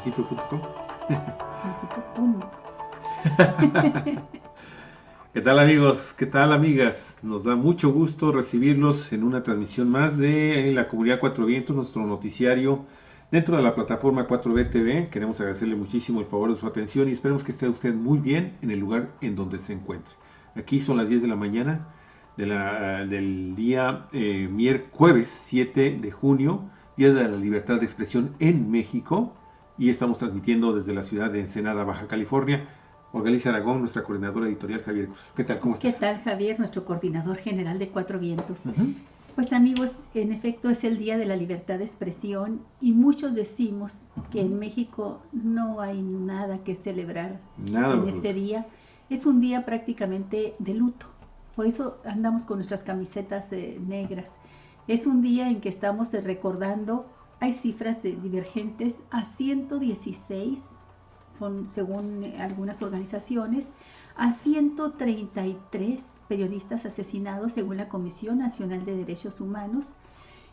México.com. México.com. ¿Qué tal amigos? ¿Qué tal amigas? Nos da mucho gusto recibirlos en una transmisión más de la Comunidad Cuatro Vientos, nuestro noticiario dentro de la plataforma 4B TV. Queremos agradecerle muchísimo el favor de su atención y esperemos que esté usted muy bien en el lugar en donde se encuentre. Aquí son las 10 de la mañana del día jueves 7 de junio, Día de la Libertad de Expresión en México, y estamos transmitiendo desde la ciudad de Ensenada, Baja California. Olga Alicia Aragón, nuestra coordinadora editorial. Javier Cruz. ¿Qué tal? ¿Cómo ¿Qué estás? tal, Javier, nuestro coordinador general de Cuatro Vientos? Uh-huh. Pues amigos, en efecto es el Día de la Libertad de Expresión y muchos decimos que en México no hay nada que celebrar en este día. Es un día prácticamente de luto, por eso andamos con nuestras camisetas negras. Es un día en que estamos recordando, hay cifras divergentes, a 116, son según algunas organizaciones, a 133 periodistas asesinados según la Comisión Nacional de Derechos Humanos,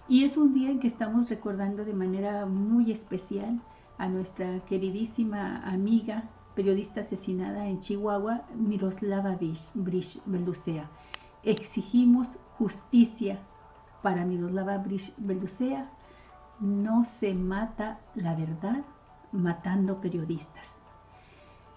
y es un día en que estamos recordando de manera muy especial a nuestra queridísima amiga periodista asesinada en Chihuahua, Miroslava Bresch Beldusea. Exigimos justicia para Miroslava Bresch Beldusea. No se mata la verdad matando periodistas.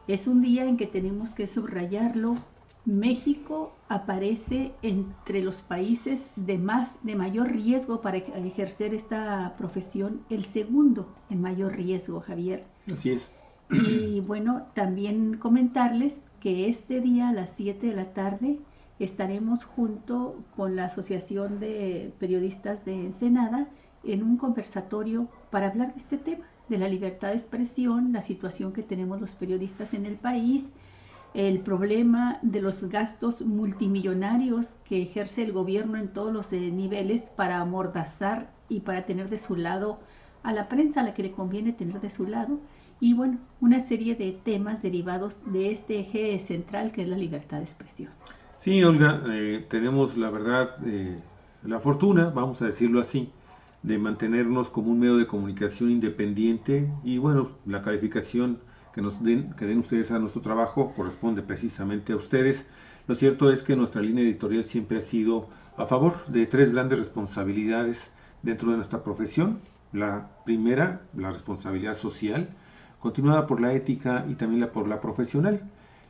Es un día en que tenemos que subrayarlo. México aparece entre los países de mayor riesgo para ejercer esta profesión, el segundo en mayor riesgo, Javier. Así es. Y bueno, también comentarles que este día a las 7 de la tarde estaremos junto con la Asociación de Periodistas de Ensenada en un conversatorio para hablar de este tema, de la libertad de expresión, la situación que tenemos los periodistas en el país, el problema de los gastos multimillonarios que ejerce el gobierno en todos los niveles para amordazar y para tener de su lado a la prensa, a la que le conviene tener de su lado, y bueno, una serie de temas derivados de este eje central que es la libertad de expresión. Sí, Olga, tenemos la verdad, la fortuna, vamos a decirlo así, de mantenernos como un medio de comunicación independiente, y bueno, la calificación que den ustedes a nuestro trabajo corresponde precisamente a ustedes. Lo cierto es que nuestra línea editorial siempre ha sido a favor de tres grandes responsabilidades dentro de nuestra profesión. La primera, la responsabilidad social, continuada por la ética y también por la profesional.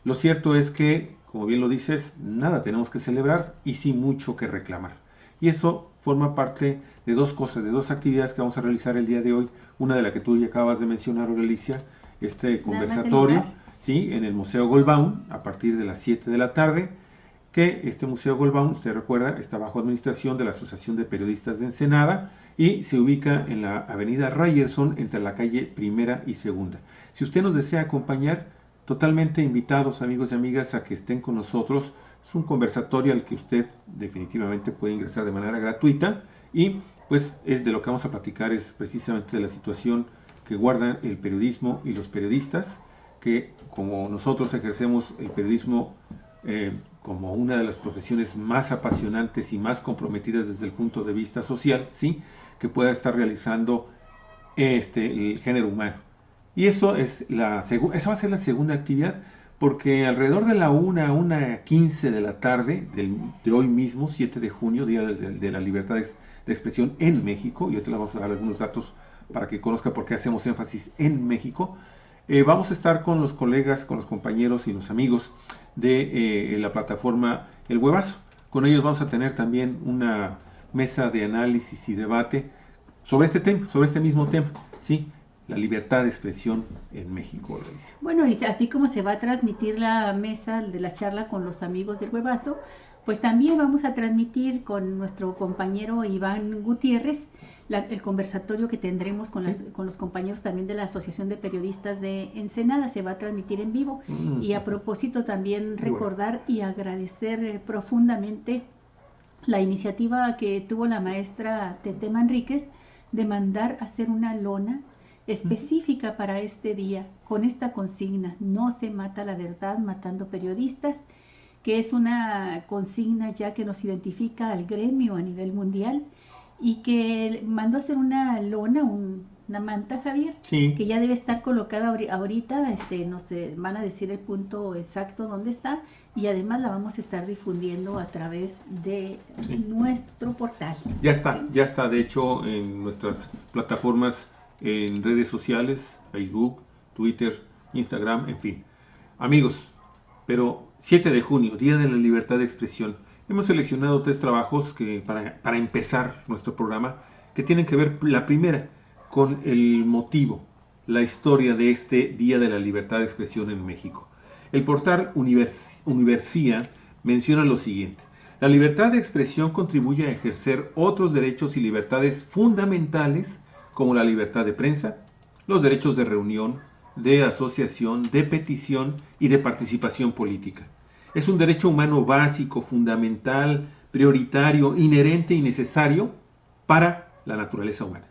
Lo cierto es que, como bien lo dices, nada tenemos que celebrar y sí mucho que reclamar. Y eso forma parte de dos cosas, de dos actividades que vamos a realizar el día de hoy. Una de la que tú ya acabas de mencionar, Alicia, este conversatorio, ¿sí? En el Museo Goldbaum, a partir de las 7 de la tarde, que este Museo Goldbaum, usted recuerda, está bajo administración de la Asociación de Periodistas de Ensenada y se ubica en la avenida Ryerson entre la calle Primera y Segunda. Si usted nos desea acompañar, totalmente invitados, amigos y amigas, a que estén con nosotros. Es un conversatorio al que usted definitivamente puede ingresar de manera gratuita y pues es de lo que vamos a platicar, es precisamente de la situación que guardan el periodismo y los periodistas, que como nosotros ejercemos el periodismo como una de las profesiones más apasionantes y más comprometidas desde el punto de vista social, ¿sí? Que pueda estar realizando el género humano. Y eso esa va a ser la segunda actividad, porque alrededor de la 1:15 de la tarde de hoy mismo, 7 de junio, Día de la Libertad de Expresión en México, y ahorita le vamos a dar algunos datos para que conozca por qué hacemos énfasis en México, vamos a estar con los colegas, con los compañeros y los amigos de la plataforma El Huevazo. Con ellos vamos a tener también una mesa de análisis y debate sobre este tema, sobre este mismo tema, ¿sí? La libertad de expresión en México, lo dice. Bueno, y así como se va a transmitir la mesa de la charla con los amigos del Huevazo, pues también vamos a transmitir con nuestro compañero Iván Gutiérrez el conversatorio que tendremos con los compañeros también de la Asociación de Periodistas de Ensenada. Se va a transmitir en vivo. Y a propósito también recordar y agradecer profundamente la iniciativa que tuvo la maestra Tete Manríquez de mandar hacer una lona específica para este día, con esta consigna: no se mata la verdad matando periodistas, que es una consigna ya que nos identifica al gremio a nivel mundial, y que mandó hacer una lona, una manta, Javier, sí, que ya debe estar colocada ahorita, nos van a decir el punto exacto dónde está, y además la vamos a estar difundiendo a través de nuestro portal. Ya está, de hecho, en nuestras plataformas, en redes sociales, Facebook, Twitter, Instagram, en fin. Amigos, pero 7 de junio, Día de la Libertad de Expresión, hemos seleccionado 3 trabajos que para empezar nuestro programa, que tienen que ver, la primera, con el motivo, la historia de este Día de la Libertad de Expresión en México. El portal Universia menciona lo siguiente: la libertad de expresión contribuye a ejercer otros derechos y libertades fundamentales como la libertad de prensa, los derechos de reunión, de asociación, de petición y de participación política. Es un derecho humano básico, fundamental, prioritario, inherente y necesario para la naturaleza humana.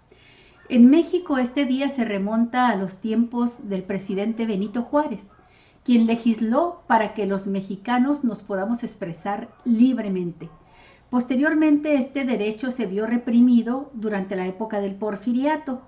En México este día se remonta a los tiempos del presidente Benito Juárez, quien legisló para que los mexicanos nos podamos expresar libremente. Posteriormente, este derecho se vio reprimido durante la época del Porfiriato.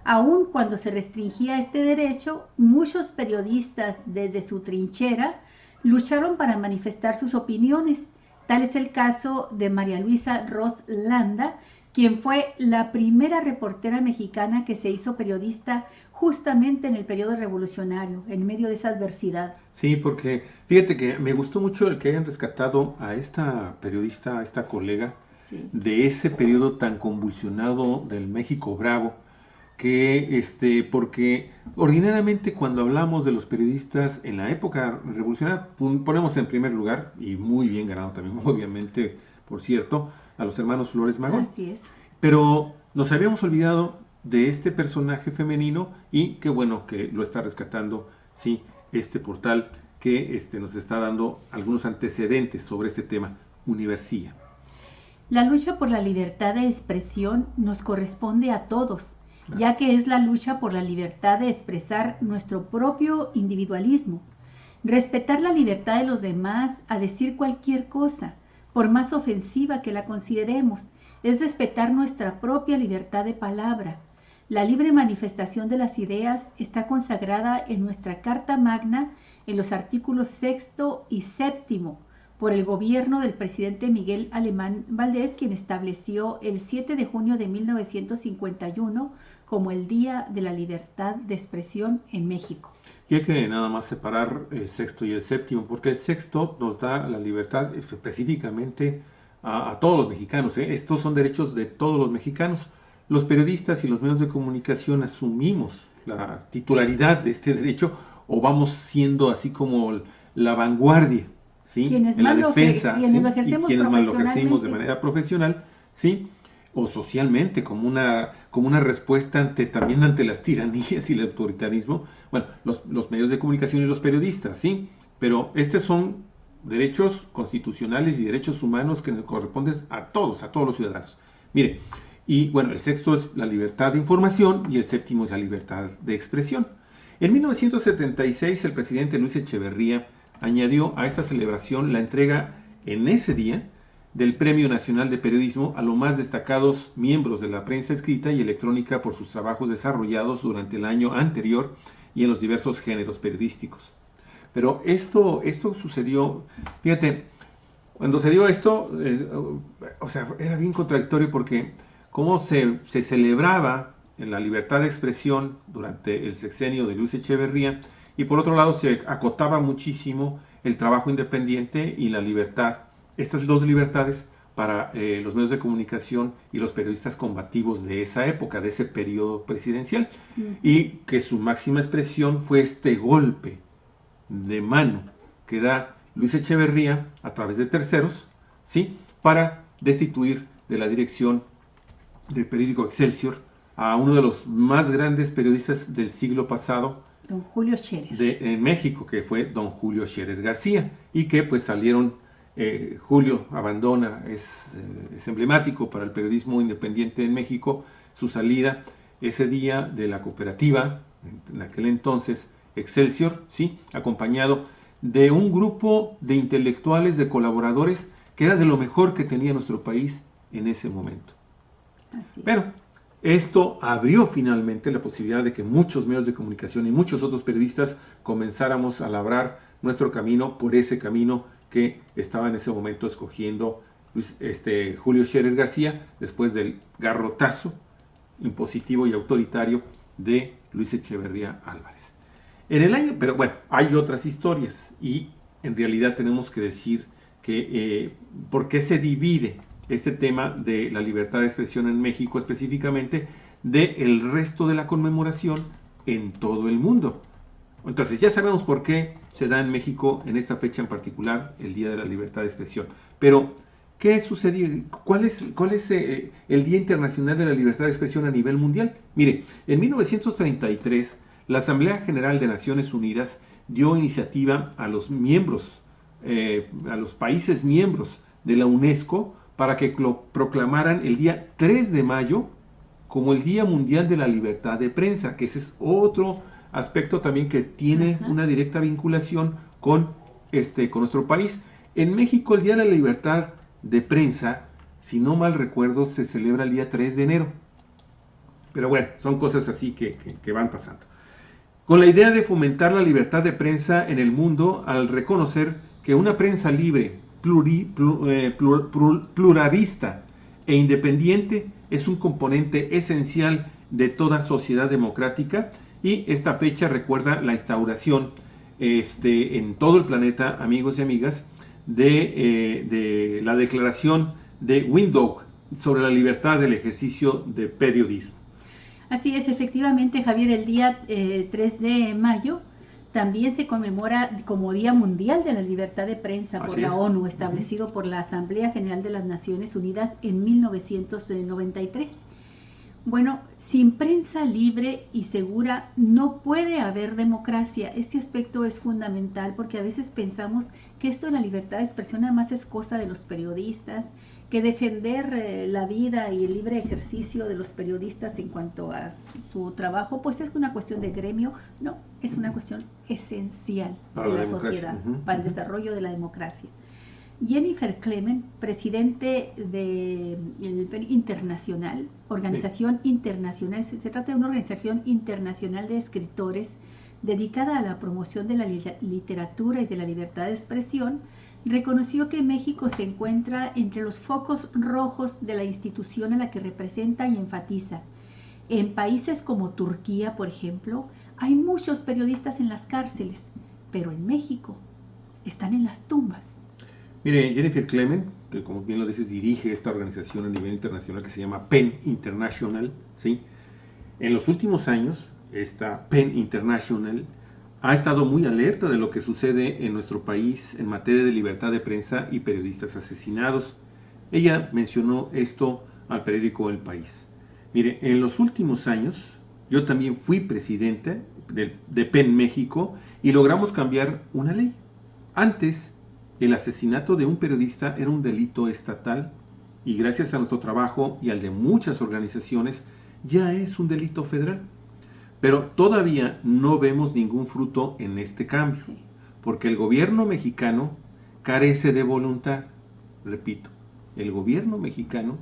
Aun cuando se restringía este derecho, muchos periodistas desde su trinchera lucharon para manifestar sus opiniones. Tal es el caso de María Luisa Ros Landa, quien fue la primera reportera mexicana que se hizo periodista justamente en el periodo revolucionario, en medio de esa adversidad. Sí, porque fíjate que me gustó mucho el que hayan rescatado a esta periodista, a esta colega, sí, de ese periodo tan convulsionado del México Bravo, que porque ordinariamente cuando hablamos de los periodistas en la época revolucionaria, ponemos en primer lugar, y muy bien ganado también, obviamente, por cierto, a los hermanos Flores Magón. Así es. Pero nos habíamos olvidado de este personaje femenino, y qué bueno que lo está rescatando, sí, este portal que nos está dando algunos antecedentes sobre este tema, Universia. La lucha por la libertad de expresión nos corresponde a todos, ya que es la lucha por la libertad de expresar nuestro propio individualismo. Respetar la libertad de los demás a decir cualquier cosa, por más ofensiva que la consideremos, es respetar nuestra propia libertad de palabra. La libre manifestación de las ideas está consagrada en nuestra Carta Magna en los artículos 6 y 7 por el gobierno del presidente Miguel Alemán Valdés, quien estableció el 7 de junio de 1951 como el Día de la Libertad de Expresión en México. Y hay que nada más separar el 6 y el 7, porque el 6 nos da la libertad específicamente a todos los mexicanos. Estos son derechos de todos los mexicanos. Los periodistas y los medios de comunicación asumimos la titularidad de este derecho, o vamos siendo así como la vanguardia, ¿sí? En la defensa, quienes lo ejercemos de manera profesional, ¿sí? O socialmente, como una respuesta también ante las tiranías y el autoritarismo, bueno, los medios de comunicación y los periodistas, ¿sí? Pero estos son derechos constitucionales y derechos humanos que nos corresponden a todos los ciudadanos. Mire, y bueno, el 6 es la libertad de información y el 7 es la libertad de expresión. En 1976, el presidente Luis Echeverría añadió a esta celebración la entrega en ese día del Premio Nacional de Periodismo a los más destacados miembros de la prensa escrita y electrónica por sus trabajos desarrollados durante el año anterior y en los diversos géneros periodísticos. Pero esto sucedió, fíjate, cuando se dio esto, era bien contradictorio, porque cómo se celebraba en la libertad de expresión durante el sexenio de Luis Echeverría, y por otro lado se acotaba muchísimo el trabajo independiente y la libertad, estas dos libertades para los medios de comunicación y los periodistas combativos de esa época, de ese periodo presidencial, y que su máxima expresión fue este golpe de mano que da Luis Echeverría a través de terceros, ¿sí?, para destituir de la dirección del periódico Excelsior a uno de los más grandes periodistas del siglo pasado, don Julio Scherer, en México, que fue don Julio Scherer García, y que pues salieron, Julio abandona, es emblemático para el periodismo independiente en México, su salida ese día de la cooperativa, en aquel entonces Excelsior, ¿sí?, acompañado de un grupo de intelectuales, de colaboradores, que era de lo mejor que tenía nuestro país en ese momento. Así es. Pero Esto abrió finalmente la posibilidad de que muchos medios de comunicación y muchos otros periodistas comenzáramos a labrar nuestro camino por ese camino que estaba en ese momento escogiendo Julio Scherer García, después del garrotazo impositivo y autoritario de Luis Echeverría Álvarez. Pero bueno, hay otras historias y en realidad tenemos que decir que por qué se divide este tema de la libertad de expresión en México específicamente del resto de la conmemoración en todo el mundo. Entonces ya sabemos por qué se da en México en esta fecha en particular el Día de la Libertad de Expresión. Pero, ¿qué sucedió? ¿Cuál es el Día Internacional de la Libertad de Expresión a nivel mundial? Mire, en 1933 la Asamblea General de Naciones Unidas dio iniciativa a los miembros, a los países miembros de la UNESCO para que proclamaran el día 3 de mayo como el Día Mundial de la Libertad de Prensa, que ese es otro aspecto también que tiene una directa vinculación con nuestro país. En México el Día de la Libertad de Prensa, si no mal recuerdo, se celebra el día 3 de enero. Pero bueno, son cosas así que van pasando. Con la idea de fomentar la libertad de prensa en el mundo al reconocer que una prensa libre, pluralista e independiente es un componente esencial de toda sociedad democrática, y esta fecha recuerda la instauración en todo el planeta, amigos y amigas, de la declaración de Windhoek sobre la libertad del ejercicio de periodismo. Así es, efectivamente, Javier, el día 3 de mayo también se conmemora como Día Mundial de la Libertad de Prensa por la ONU, establecido por la Asamblea General de las Naciones Unidas en 1993. Bueno, sin prensa libre y segura no puede haber democracia. Este aspecto es fundamental porque a veces pensamos que esto de la libertad de expresión además es cosa de los periodistas, que defender la vida y el libre ejercicio de los periodistas en cuanto a su trabajo, pues es una cuestión de gremio. No, es una cuestión esencial de la sociedad, para el desarrollo de la democracia. Jennifer Clement, presidente de Internacional, Organización Internacional, se trata de una organización internacional de escritores dedicada a la promoción de la literatura y de la libertad de expresión, reconoció que México se encuentra entre los focos rojos de la institución a la que representa y enfatiza. En países como Turquía, por ejemplo, hay muchos periodistas en las cárceles, pero en México están en las tumbas. Mire, Jennifer Clement, que como bien lo dices, dirige esta organización a nivel internacional que se llama PEN International, ¿sí? En los últimos años, esta PEN International ha estado muy alerta de lo que sucede en nuestro país en materia de libertad de prensa y periodistas asesinados. Ella mencionó esto al periódico El País. Mire, en los últimos años, yo también fui presidente de PEN México y logramos cambiar una ley. Antes, el asesinato de un periodista era un delito estatal y gracias a nuestro trabajo y al de muchas organizaciones ya es un delito federal. Pero todavía no vemos ningún fruto en este cambio, porque el gobierno mexicano carece de voluntad. Repito, el gobierno mexicano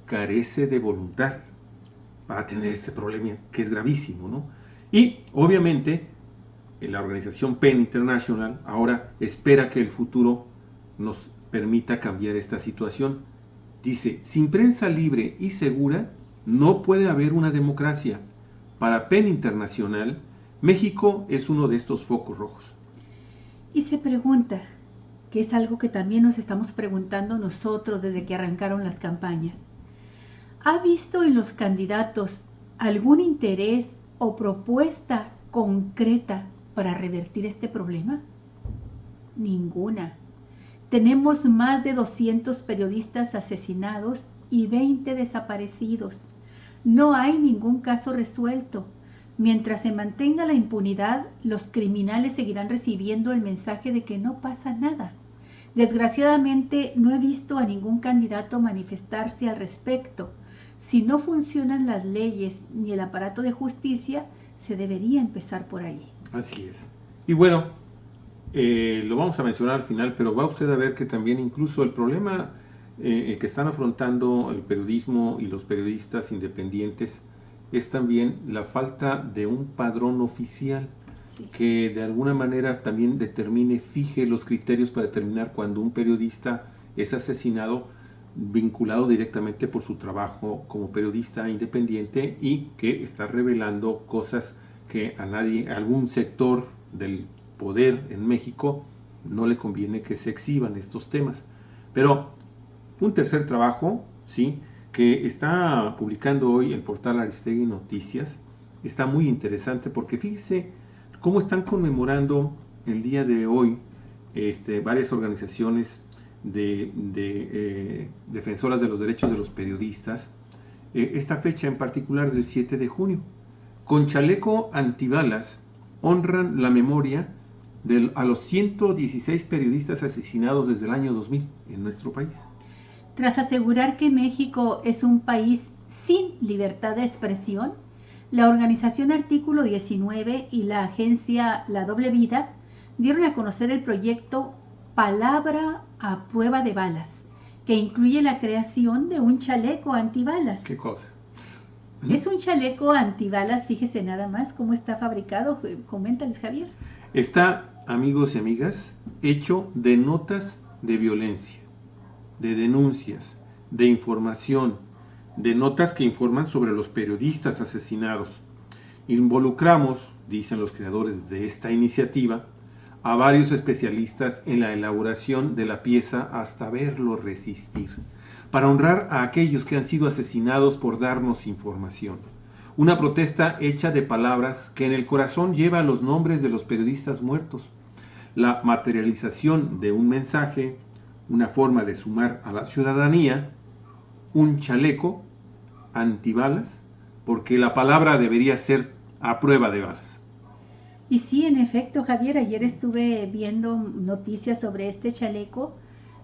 carece de voluntad para tener este problema que es gravísimo, ¿no? Y obviamente la organización PEN International ahora espera que el futuro nos permita cambiar esta situación. Dice, sin prensa libre y segura no puede haber una democracia. Para PEN International, México es uno de estos focos rojos. Y se pregunta, que es algo que también nos estamos preguntando nosotros desde que arrancaron las campañas, ¿ha visto en los candidatos algún interés o propuesta concreta para revertir este problema? Ninguna. Tenemos más de 200 periodistas asesinados y 20 desaparecidos. No hay ningún caso resuelto. Mientras se mantenga la impunidad, los criminales seguirán recibiendo el mensaje de que no pasa nada. Desgraciadamente, no he visto a ningún candidato manifestarse al respecto. Si no funcionan las leyes ni el aparato de justicia, se debería empezar por ahí. Así es. Y bueno, lo vamos a mencionar al final, pero va usted a ver que también incluso el problema que están afrontando el periodismo y los periodistas independientes es también la falta de un padrón oficial que de alguna manera también fije los criterios para determinar cuando un periodista es asesinado, vinculado directamente por su trabajo como periodista independiente y que está revelando cosas que a algún sector del poder en México no le conviene que se exhiban estos temas. Pero un tercer trabajo, ¿sí?, que está publicando hoy el portal Aristegui Noticias, está muy interesante porque fíjese cómo están conmemorando el día de hoy varias organizaciones de defensoras de los derechos de los periodistas, esta fecha en particular del 7 de junio. Con chaleco antibalas honran la memoria a los 116 periodistas asesinados desde el año 2000 en nuestro país. Tras asegurar que México es un país sin libertad de expresión, la organización Artículo 19 y la agencia La Doble Vida dieron a conocer el proyecto Palabra a Prueba de Balas, que incluye la creación de un chaleco antibalas. ¿Qué cosa? Es un chaleco antibalas, fíjese nada más cómo está fabricado. Coméntales, Javier. Está, amigos y amigas, hecho de notas de violencia, de denuncias, de información, de notas que informan sobre los periodistas asesinados. Involucramos, dicen los creadores de esta iniciativa, a varios especialistas en la elaboración de la pieza hasta verlo resistir, para honrar a aquellos que han sido asesinados por darnos información. Una protesta hecha de palabras que en el corazón lleva los nombres de los periodistas muertos. La materialización de un mensaje, una forma de sumar a la ciudadanía, un chaleco antibalas, porque la palabra debería ser a prueba de balas. Y sí, en efecto, Javier, ayer estuve viendo noticias sobre este chaleco.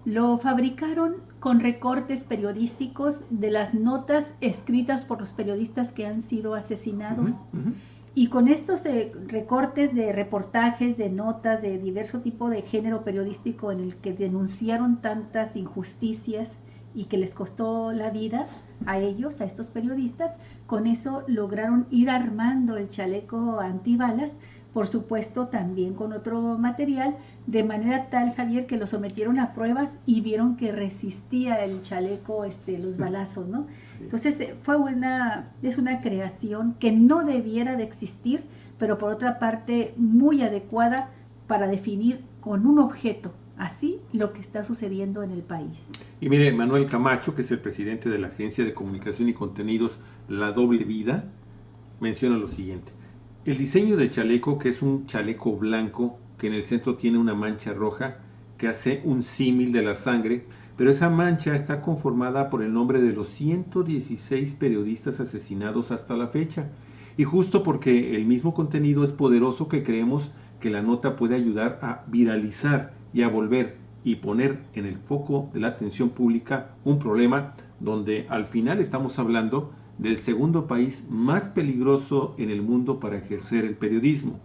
Lo fabricaron con recortes periodísticos de las notas escritas por los periodistas que han sido asesinados. Y con estos recortes de reportajes, de notas de diverso tipo de género periodístico en el que denunciaron tantas injusticias y que les costó la vida a ellos, a estos periodistas, con eso lograron ir armando el chaleco antibalas, por supuesto también con otro material, de manera tal, Javier, que lo sometieron a pruebas y vieron que resistía el chaleco los balazos, ¿no? Entonces es una creación que no debiera de existir, pero por otra parte muy adecuada para definir con un objeto así lo que está sucediendo en el país. Y mire, Manuel Camacho, que es el presidente de la Agencia de Comunicación y Contenidos La Doble Vida, menciona lo siguiente: el diseño del chaleco, que es un chaleco blanco que en el centro tiene una mancha roja que hace un símil de la sangre, pero esa mancha está conformada por el nombre de los 116 periodistas asesinados hasta la fecha. Y justo porque el mismo contenido es poderoso, que creemos que la nota puede ayudar a viralizar y a volver y poner en el foco de la atención pública un problema donde al final estamos hablando del segundo país más peligroso en el mundo para ejercer el periodismo.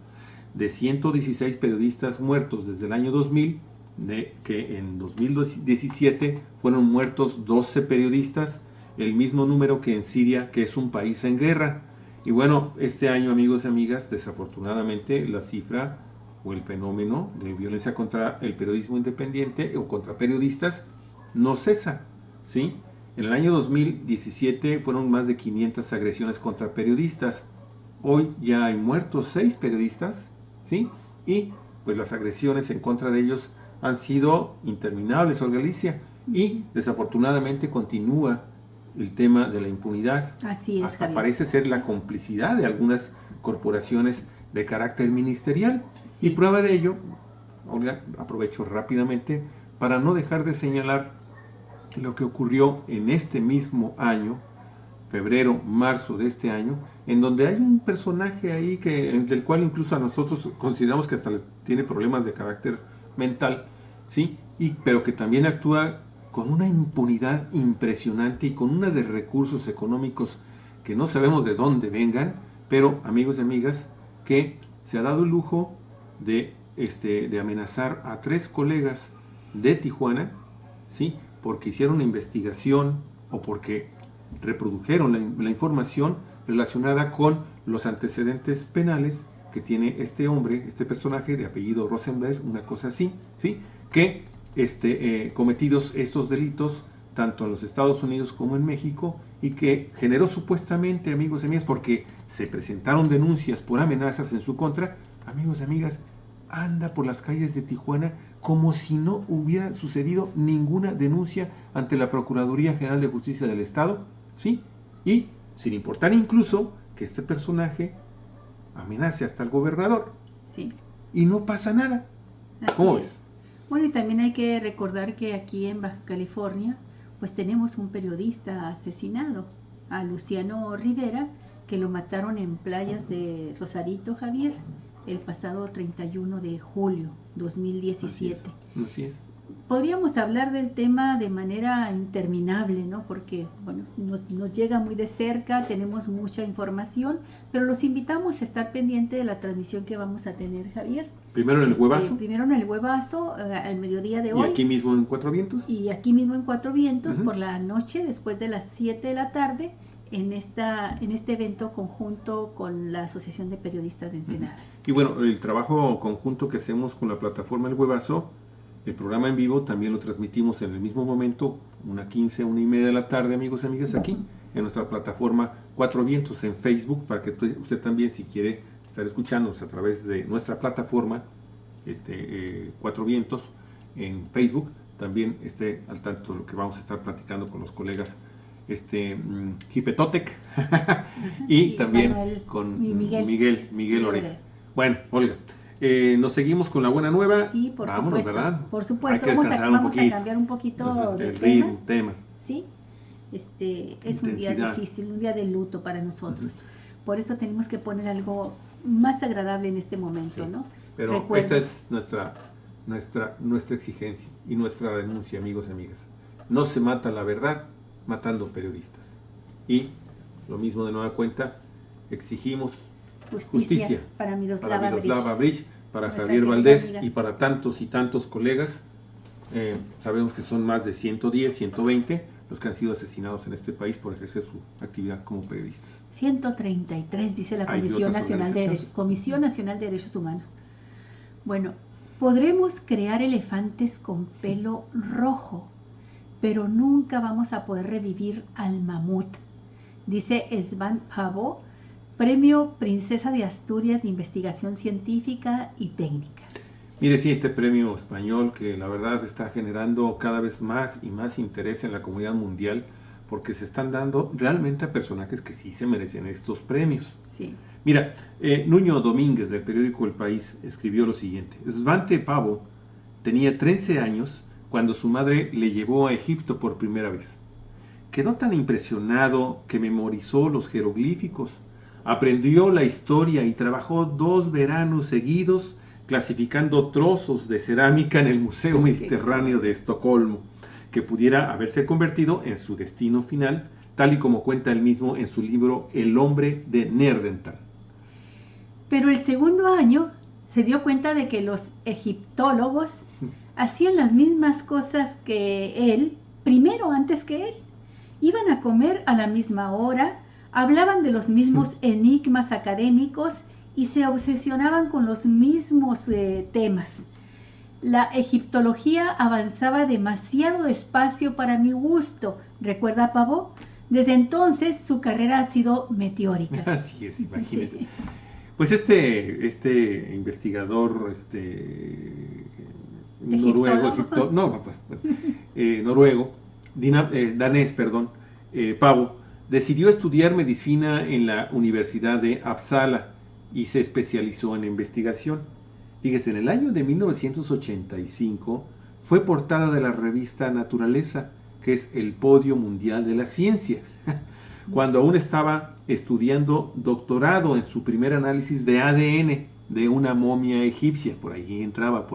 De 116 periodistas muertos desde el año 2000, que en 2017 fueron muertos 12 periodistas, el mismo número que en Siria, que es un país en guerra. Y bueno, este año, amigos y amigas, desafortunadamente la cifra o el fenómeno de violencia contra el periodismo independiente o contra periodistas no cesa, ¿sí? En el año 2017 fueron más de 500 agresiones contra periodistas. Hoy ya hay muertos 6 periodistas, ¿sí? Y pues las agresiones en contra de ellos han sido interminables, Olga Alicia, y desafortunadamente continúa el tema de la impunidad. Así es, hasta Javier. Parece ser la complicidad de algunas corporaciones de carácter ministerial. Sí. Y prueba de ello, Olga, aprovecho rápidamente para no dejar de señalar lo que ocurrió en este mismo año, febrero, marzo de este año, en donde hay un personaje ahí del cual incluso a nosotros consideramos que hasta tiene problemas de carácter mental, ¿sí? Pero que también actúa con una impunidad impresionante y con una de recursos económicos que no sabemos de dónde vengan, pero amigos y amigas, que se ha dado el lujo de amenazar a 3 colegas de Tijuana, ¿sí? Porque hicieron una investigación o porque reprodujeron la información relacionada con los antecedentes penales que tiene este hombre, este personaje de apellido Rosenberg, una cosa así, ¿sí? Que cometidos estos delitos tanto en los Estados Unidos como en México, y que generó supuestamente, amigos y amigas, porque se presentaron denuncias por amenazas en su contra, amigos y amigas, anda por las calles de Tijuana como si no hubiera sucedido ninguna denuncia ante la Procuraduría General de Justicia del Estado, ¿sí? Y sin importar incluso que este personaje amenace hasta el gobernador. Sí. Y no pasa nada. Así ¿Cómo es. ves? Bueno, y también hay que recordar que aquí en Baja California, pues tenemos un periodista asesinado, a Luciano Rivera, que lo mataron en playas de Rosarito, Javier, el pasado 31 de julio 2017. Así es. Podríamos hablar del tema de manera interminable, ¿no? Porque, bueno, nos llega muy de cerca, tenemos mucha información, pero los invitamos a estar pendiente de la transmisión que vamos a tener, Javier. Primero en el Huevazo. Primero en el Huevazo, al mediodía de hoy. Y aquí mismo en Cuatro Vientos. Y aquí mismo en Cuatro Vientos, por la noche, después de las 7 de la tarde, en este evento conjunto con la Asociación de Periodistas de Ensenada. Y bueno, el trabajo conjunto que hacemos con la plataforma El Huevazo, el programa en vivo también lo transmitimos en el mismo momento, 1:15, 1:30 de la tarde, amigos y amigas, aquí en nuestra plataforma Cuatro Vientos en Facebook, para que usted también, si quiere estar escuchándonos a través de nuestra plataforma Cuatro Vientos en Facebook, también esté al tanto de lo que vamos a estar platicando con los colegas Jipetotec y también Manuel, con Miguel Oreja. Bueno, Olga, nos seguimos con la buena nueva. Sí, por Vámonos, supuesto. ¿verdad? Por supuesto, Hay que vamos a cambiar un poquito de tema. Sí, es un día difícil, un día de luto para nosotros. Por eso tenemos que poner algo más agradable en este momento, ¿no? Pero esta es nuestra exigencia y nuestra denuncia, amigos y amigas. No se mata la verdad matando periodistas. Y lo mismo de nueva cuenta, exigimos justicia para Miroslava Bridge, para Javier Valdés amiga. Y para tantos y tantos colegas. Sabemos que son más de 110, 120 los que han sido asesinados en este país por ejercer su actividad como periodistas. 133, dice la Comisión Nacional de Derechos Humanos. Bueno, podremos crear elefantes con pelo rojo, pero nunca vamos a poder revivir al mamut, dice Svan Pavó, Premio Princesa de Asturias de Investigación Científica y Técnica. Mire, sí, este premio español que la verdad está generando cada vez más y más interés en la comunidad mundial, porque se están dando realmente a personajes que sí se merecen estos premios. Sí. Mira, Nuño Domínguez del periódico El País escribió lo siguiente: Svante Pavo tenía 13 años cuando su madre le llevó a Egipto por primera vez. Quedó tan impresionado que memorizó los jeroglíficos, aprendió la historia y trabajó 2 veranos seguidos clasificando trozos de cerámica en el Museo Mediterráneo de Estocolmo, que pudiera haberse convertido en su destino final, tal y como cuenta él mismo en su libro El hombre de Nerdental. Pero el segundo año se dio cuenta de que los egiptólogos hacían las mismas cosas que él, primero antes que él. Iban a comer a la misma hora, hablaban de los mismos enigmas académicos y se obsesionaban con los mismos temas. La egiptología avanzaba demasiado despacio para mi gusto, ¿recuerda Pavó? Desde entonces su carrera ha sido meteórica. Así es, imagínese. Sí. Pues este investigador noruego, danés, Pavo, decidió estudiar medicina en la Universidad de Uppsala y se especializó en investigación. Fíjese, en el año de 1985 fue portada de la revista Naturaleza, que es el podio mundial de la ciencia, cuando aún estaba estudiando doctorado en su primer análisis de ADN de una momia egipcia. Por ahí entraba.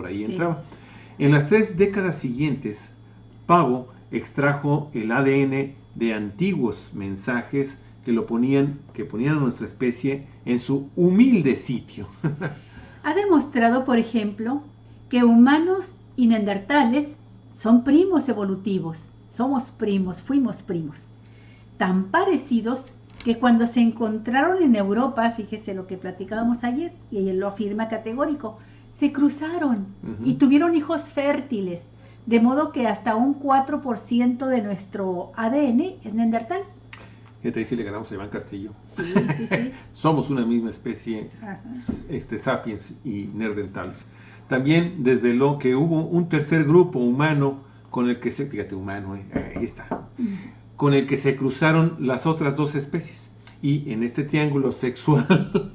En las 3 décadas siguientes, Pavo extrajo el ADN de antiguos mensajes que ponían a nuestra especie en su humilde sitio. Ha demostrado, por ejemplo, que humanos y neandertales son primos evolutivos. Fuimos primos. Tan parecidos que cuando se encontraron en Europa, fíjese lo que platicábamos ayer, y él lo afirma categórico, se cruzaron y tuvieron hijos fértiles, de modo que hasta un 4% de nuestro ADN es neandertal. Fíjate, ahí sí le ganamos a Iván Castillo. Sí. Somos una misma especie, sapiens y neandertales. También desveló que hubo un tercer grupo humano con el que se, fíjate, humano, ahí está, con el que se cruzaron las otras dos especies. Y en este triángulo sexual,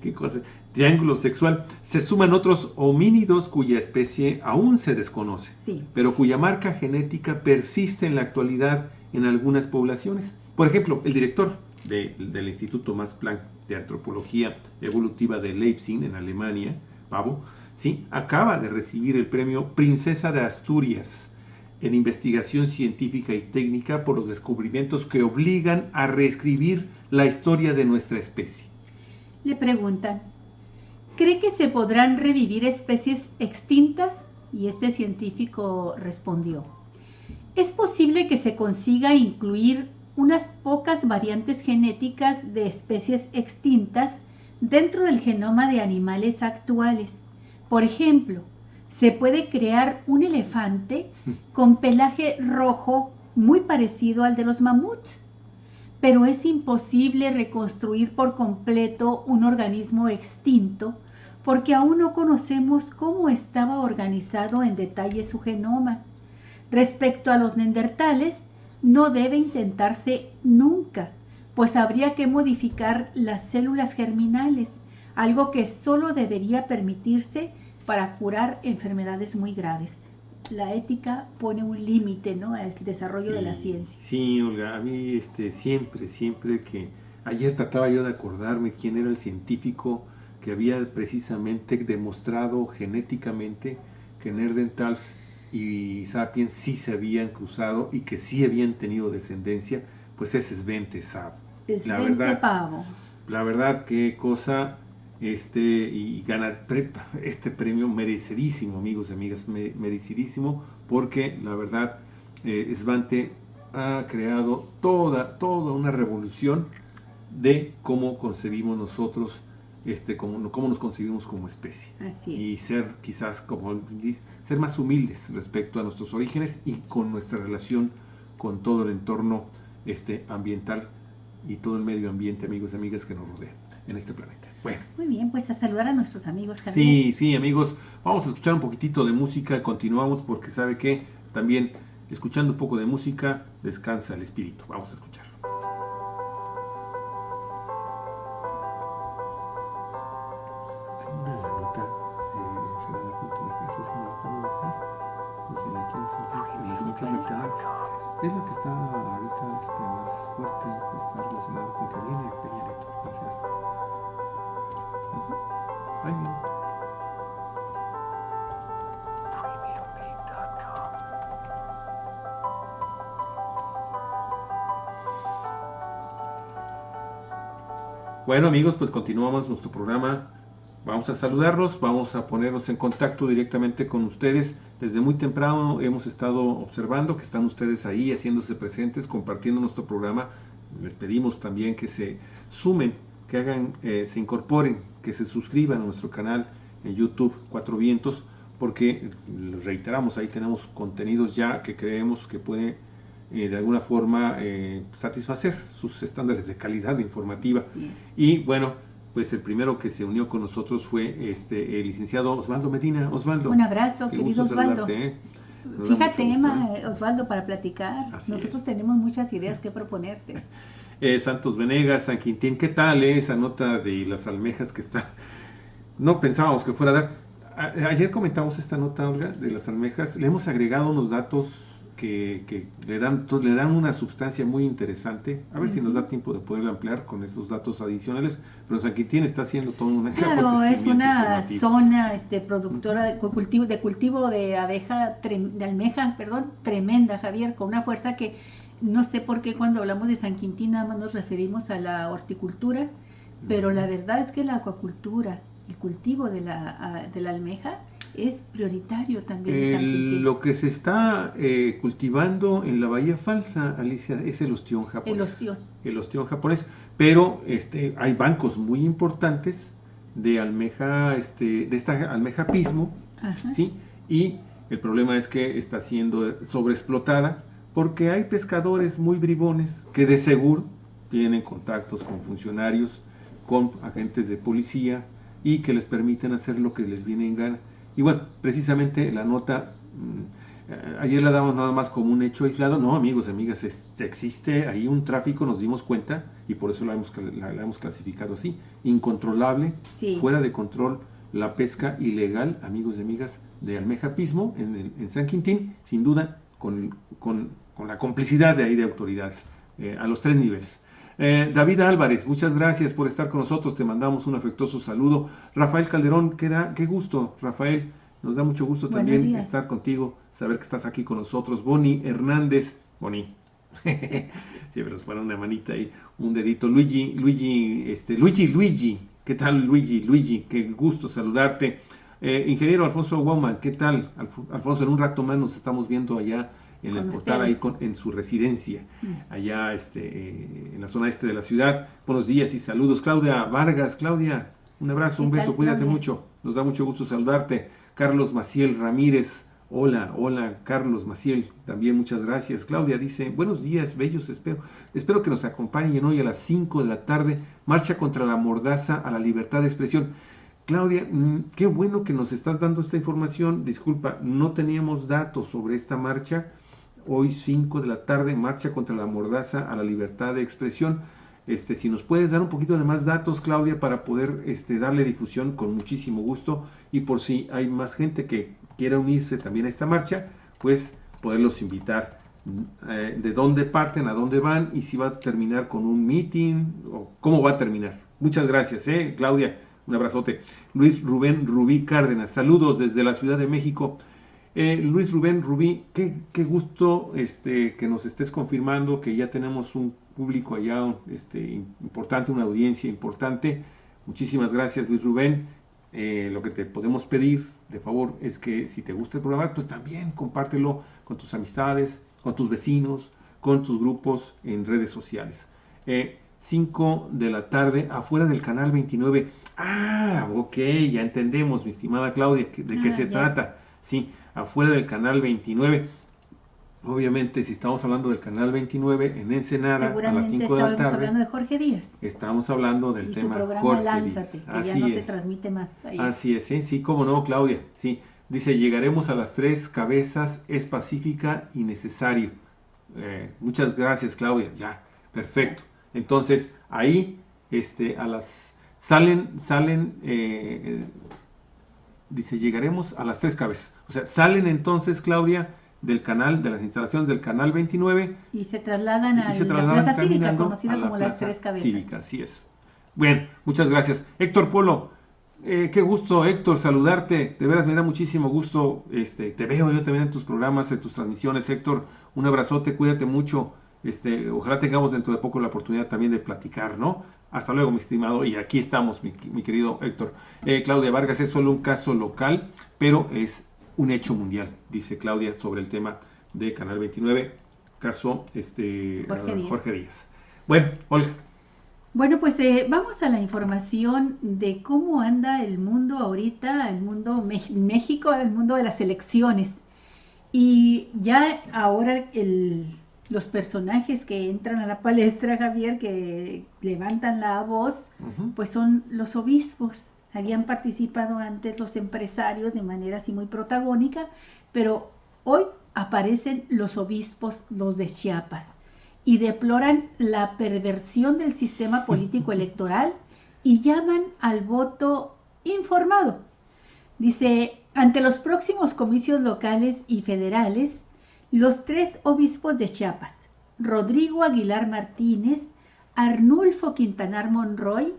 ¿qué cosa? Triángulo sexual, se suman otros homínidos cuya especie aún se desconoce, pero cuya marca genética persiste en la actualidad en algunas poblaciones. Por ejemplo, el director del Instituto Max Planck de Antropología Evolutiva de Leipzig, en Alemania, Pavo, ¿sí?, acaba de recibir el premio Princesa de Asturias en investigación científica y técnica por los descubrimientos que obligan a reescribir la historia de nuestra especie. Le preguntan, ¿cree que se podrán revivir especies extintas? Y este científico respondió, es posible que se consiga incluir unas pocas variantes genéticas de especies extintas dentro del genoma de animales actuales. Por ejemplo, se puede crear un elefante con pelaje rojo muy parecido al de los mamuts, pero es imposible reconstruir por completo un organismo extinto porque aún no conocemos cómo estaba organizado en detalle su genoma. Respecto a los neandertales, no debe intentarse nunca, pues habría que modificar las células germinales, algo que solo debería permitirse para curar enfermedades muy graves. La ética pone un límite, ¿no?, al desarrollo de la ciencia. Sí, Olga, a mí siempre que... Ayer trataba yo de acordarme quién era el científico que había precisamente demostrado genéticamente que neandertales y sapiens sí se habían cruzado y que sí habían tenido descendencia, pues ese es Svante Pääbo. Pavo. La verdad, qué cosa, y gana este premio merecidísimo, amigos y amigas, merecidísimo, porque la verdad, Svante ha creado toda una revolución de cómo concebimos nosotros, cómo nos concebimos como especie. Así es. Y ser quizás, como dice, ser más humildes respecto a nuestros orígenes y con nuestra relación con todo el entorno ambiental y todo el medio ambiente, amigos y amigas, que nos rodean en este planeta. Bueno. Muy bien, pues a saludar a nuestros amigos, Javier. Sí, amigos, vamos a escuchar un poquitito de música, continuamos porque sabe que también escuchando un poco de música descansa el espíritu. Vamos a escuchar. Es la que está ahorita más fuerte, está relacionado con que viene Peña Nieto. Ahí viene. Bueno, amigos, pues continuamos nuestro programa. Vamos a saludarlos, vamos a ponernos en contacto directamente con ustedes. Desde muy temprano hemos estado observando que están ustedes ahí haciéndose presentes, compartiendo nuestro programa. Les pedimos también que se sumen, que hagan, se incorporen, que se suscriban a nuestro canal en YouTube Cuatro Vientos, porque reiteramos, ahí tenemos contenidos ya que creemos que puede de alguna forma satisfacer sus estándares de calidad informativa. Y bueno, pues el primero que se unió con nosotros fue el licenciado Osvaldo Medina. Osvaldo. Un abrazo, querido Osvaldo. Fíjate, Emma, Osvaldo, para platicar. Nosotros tenemos muchas ideas que proponerte. Santos Venegas, San Quintín, ¿qué tal esa nota de las almejas que está? No pensábamos que fuera a dar. Ayer comentamos esta nota, Olga, de las almejas. Le hemos agregado unos datos que le dan una sustancia muy interesante. A ver si nos da tiempo de poder ampliar con estos datos adicionales. Pero San Quintín está haciendo todo un Claro, es una zona productora de cultivo de almeja, tremenda, Javier, con una fuerza que no sé por qué cuando hablamos de San Quintín nada más nos referimos a la horticultura, pero la verdad es que la acuacultura, el cultivo de la almeja es prioritario también en San Quintín. Lo que se está cultivando en la Bahía Falsa, Alicia, es el ostión japonés. El ostión japonés. Pero hay bancos muy importantes de almeja, de esta almeja pismo, ¿sí? Y el problema es que está siendo sobreexplotada porque hay pescadores muy bribones que de seguro tienen contactos con funcionarios, con agentes de policía y que les permiten hacer lo que les viene en gana. Y bueno, precisamente la nota, ayer la damos nada más como un hecho aislado. No, amigos y amigas, existe ahí un tráfico, nos dimos cuenta, y por eso la hemos clasificado así, incontrolable, sí, fuera de control, la pesca ilegal, amigos y amigas, de almeja pismo en San Quintín, sin duda, con la complicidad de ahí de autoridades, a los 3 niveles. David Álvarez, muchas gracias por estar con nosotros, te mandamos un afectuoso saludo. Rafael Calderón, qué gusto, Rafael, nos da mucho gusto también estar contigo, saber que estás aquí con nosotros. Boni Hernández, Boni, siempre nos pone una manita ahí, un dedito. Luigi, ¿qué tal Luigi? Qué gusto saludarte. Ingeniero Alfonso Woman, ¿qué tal? Alfonso, en un rato más nos estamos viendo allá en el portal, ahí en su residencia, allá en la zona este de la ciudad. Buenos días y saludos. Claudia Vargas, Claudia, un abrazo, un beso, cuídate mucho, nos da mucho gusto saludarte. Carlos Maciel Ramírez, hola Carlos Maciel, también muchas gracias. Claudia dice, buenos días, bellos, espero que nos acompañen hoy a las 5 de la tarde, marcha contra la mordaza a la libertad de expresión. Claudia, qué bueno que nos estás dando esta información. Disculpa, no teníamos datos sobre esta marcha. Hoy 5 de la tarde, marcha contra la mordaza a la libertad de expresión. Si nos puedes dar un poquito de más datos, Claudia, para poder darle difusión, con muchísimo gusto, y por si hay más gente que quiera unirse también a esta marcha, pues poderlos invitar, de dónde parten, a dónde van, y si va a terminar con un meeting, o cómo va a terminar. Muchas gracias, Claudia, un abrazote. Luis Rubén Rubí Cárdenas, saludos desde la Ciudad de México. Luis Rubén Rubí, qué gusto que nos estés confirmando que ya tenemos un público allá importante, una audiencia importante. Muchísimas gracias, Luis Rubén. Lo que te podemos pedir, de favor, es que si te gusta el programa, pues también compártelo con tus amistades, con tus vecinos, con tus grupos en redes sociales. 5 de la tarde, afuera del canal 29. Ok, ya entendemos, mi estimada Claudia, de qué se trata. Sí, afuera del canal 29. Obviamente, si estamos hablando del canal 29 en Ensenada, a las 5 de la tarde, hablando de Jorge Díaz. Estamos hablando del tema su programa Jorge Lánzate, Díaz. Que ya no se transmite más. Así es, sí, cómo no, Claudia. Sí, dice, llegaremos a las 3 cabezas, es pacífica y necesario. Muchas gracias, Claudia. Ya, perfecto. Entonces, ahí, salen, dice, llegaremos a las 3 cabezas. O sea, salen entonces, Claudia, del canal, de las instalaciones del canal 29. Y se trasladan a la Plaza Cívica, conocida como las 3 cabezas. Cívica, así es. Bueno, muchas gracias. Héctor Polo, qué gusto, Héctor, saludarte. De veras me da muchísimo gusto. Te veo yo también en tus programas, en tus transmisiones, Héctor. Un abrazote, cuídate mucho. Ojalá tengamos dentro de poco la oportunidad también de platicar, ¿no? Hasta luego, mi estimado. Y aquí estamos, mi querido Héctor. Claudia Vargas, es solo un caso local, pero es un hecho mundial, dice Claudia, sobre el tema de Canal 29, caso Jorge Díaz. Bueno, Olga. Bueno, pues vamos a la información de cómo anda el mundo ahorita, el mundo México, el mundo de las elecciones. Y ya ahora los personajes que entran a la palestra, Javier, que levantan la voz, pues son los obispos. Habían participado antes los empresarios de manera así muy protagónica, pero hoy aparecen los obispos, los de Chiapas, y deploran la perversión del sistema político electoral y llaman al voto informado. Dice, ante los próximos comicios locales y federales, los 3 obispos de Chiapas, Rodrigo Aguilar Martínez, Arnulfo Quintanar Monroy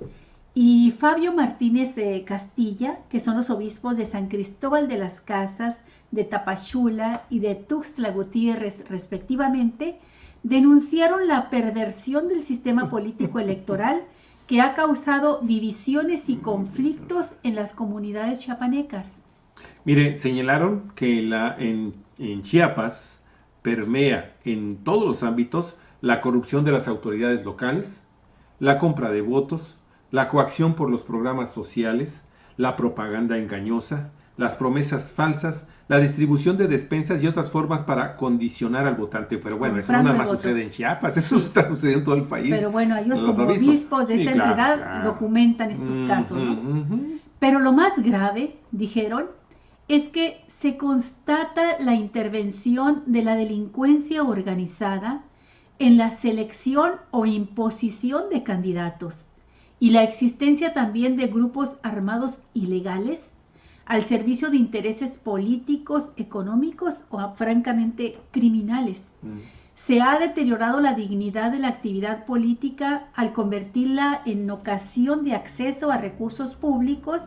y Fabio Martínez Castilla, que son los obispos de San Cristóbal de las Casas, de Tapachula y de Tuxtla Gutiérrez, respectivamente, denunciaron la perversión del sistema político electoral que ha causado divisiones y conflictos en las comunidades chiapanecas. Mire, señalaron que en Chiapas permea en todos los ámbitos la corrupción de las autoridades locales, la compra de votos, la coacción por los programas sociales, la propaganda engañosa, las promesas falsas, la distribución de despensas y otras formas para condicionar al votante. Pero bueno, eso no nada más sucede en Chiapas, eso está sucediendo en todo el país. Pero bueno, ellos como obispos de esta entidad documentan estos casos, ¿no? Pero lo más grave, dijeron, es que se constata la intervención de la delincuencia organizada en la selección o imposición de candidatos y la existencia también de grupos armados ilegales al servicio de intereses políticos, económicos o francamente criminales. Se ha deteriorado la dignidad de la actividad política al convertirla en ocasión de acceso a recursos públicos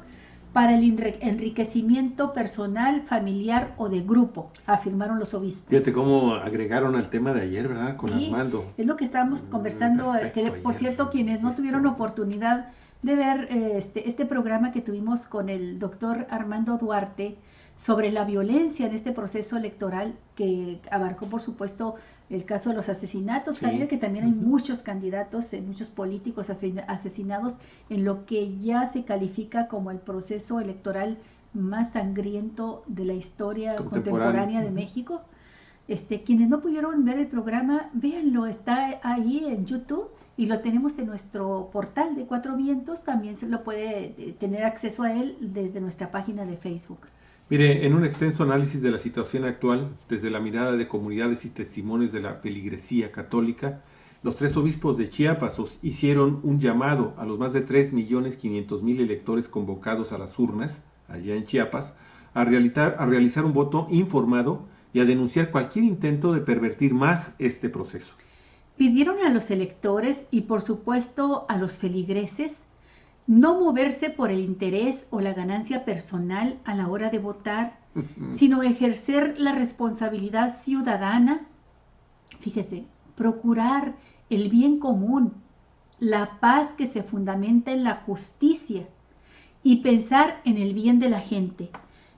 para el enriquecimiento personal, familiar o de grupo, afirmaron los obispos. Fíjate cómo agregaron al tema de ayer, ¿verdad? Con Armando. Es lo que estábamos conversando, que por cierto, quienes no tuvieron oportunidad de ver este programa que tuvimos con el doctor Armando Duarte sobre la violencia en este proceso electoral, que abarcó, por supuesto, el caso de los asesinatos, Javier, que también hay muchos candidatos, muchos políticos asesinados en lo que ya se califica como el proceso electoral más sangriento de la historia contemporánea de México. Quienes no pudieron ver el programa, véanlo, está ahí en YouTube y lo tenemos en nuestro portal de Cuatro Vientos, también se lo puede tener acceso a él desde nuestra página de Facebook. Mire, en un extenso análisis de la situación actual, desde la mirada de comunidades y testimonios de la feligresía católica, los tres obispos de Chiapas hicieron un llamado a los más de 3.500.000 electores convocados a las urnas, allá en Chiapas, a realizar un voto informado y a denunciar cualquier intento de pervertir más este proceso. Pidieron a los electores y por supuesto a los feligreses no moverse por el interés o la ganancia personal a la hora de votar, sino ejercer la responsabilidad ciudadana. Fíjese, procurar el bien común, la paz que se fundamenta en la justicia y pensar en el bien de la gente,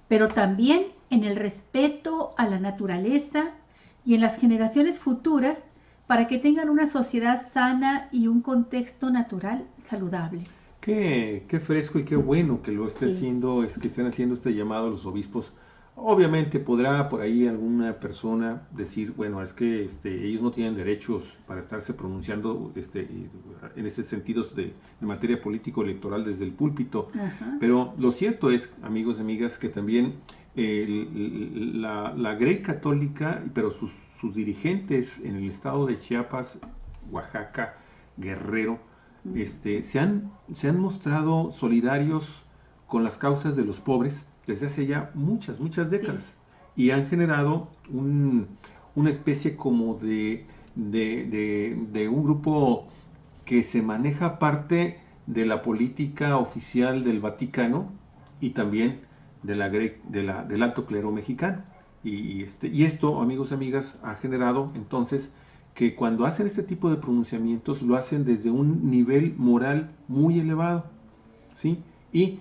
pero también en el respeto a la naturaleza y en las generaciones futuras para que tengan una sociedad sana y un contexto natural saludable. Qué fresco y qué bueno que lo esté haciendo, es que estén haciendo este llamado a los obispos. Obviamente podrá por ahí alguna persona decir, bueno, es que ellos no tienen derechos para estarse pronunciando en estos sentidos de materia político-electoral desde el púlpito. Pero lo cierto es, amigos y amigas, que también la Grey Católica, pero sus dirigentes en el estado de Chiapas, Oaxaca, Guerrero, se han mostrado solidarios con las causas de los pobres desde hace ya muchas décadas y han generado una especie como de un grupo que se maneja parte de la política oficial del Vaticano y también del alto clero mexicano. Y esto, amigos y amigas, ha generado entonces que cuando hacen este tipo de pronunciamientos lo hacen desde un nivel moral muy elevado, ¿sí? Y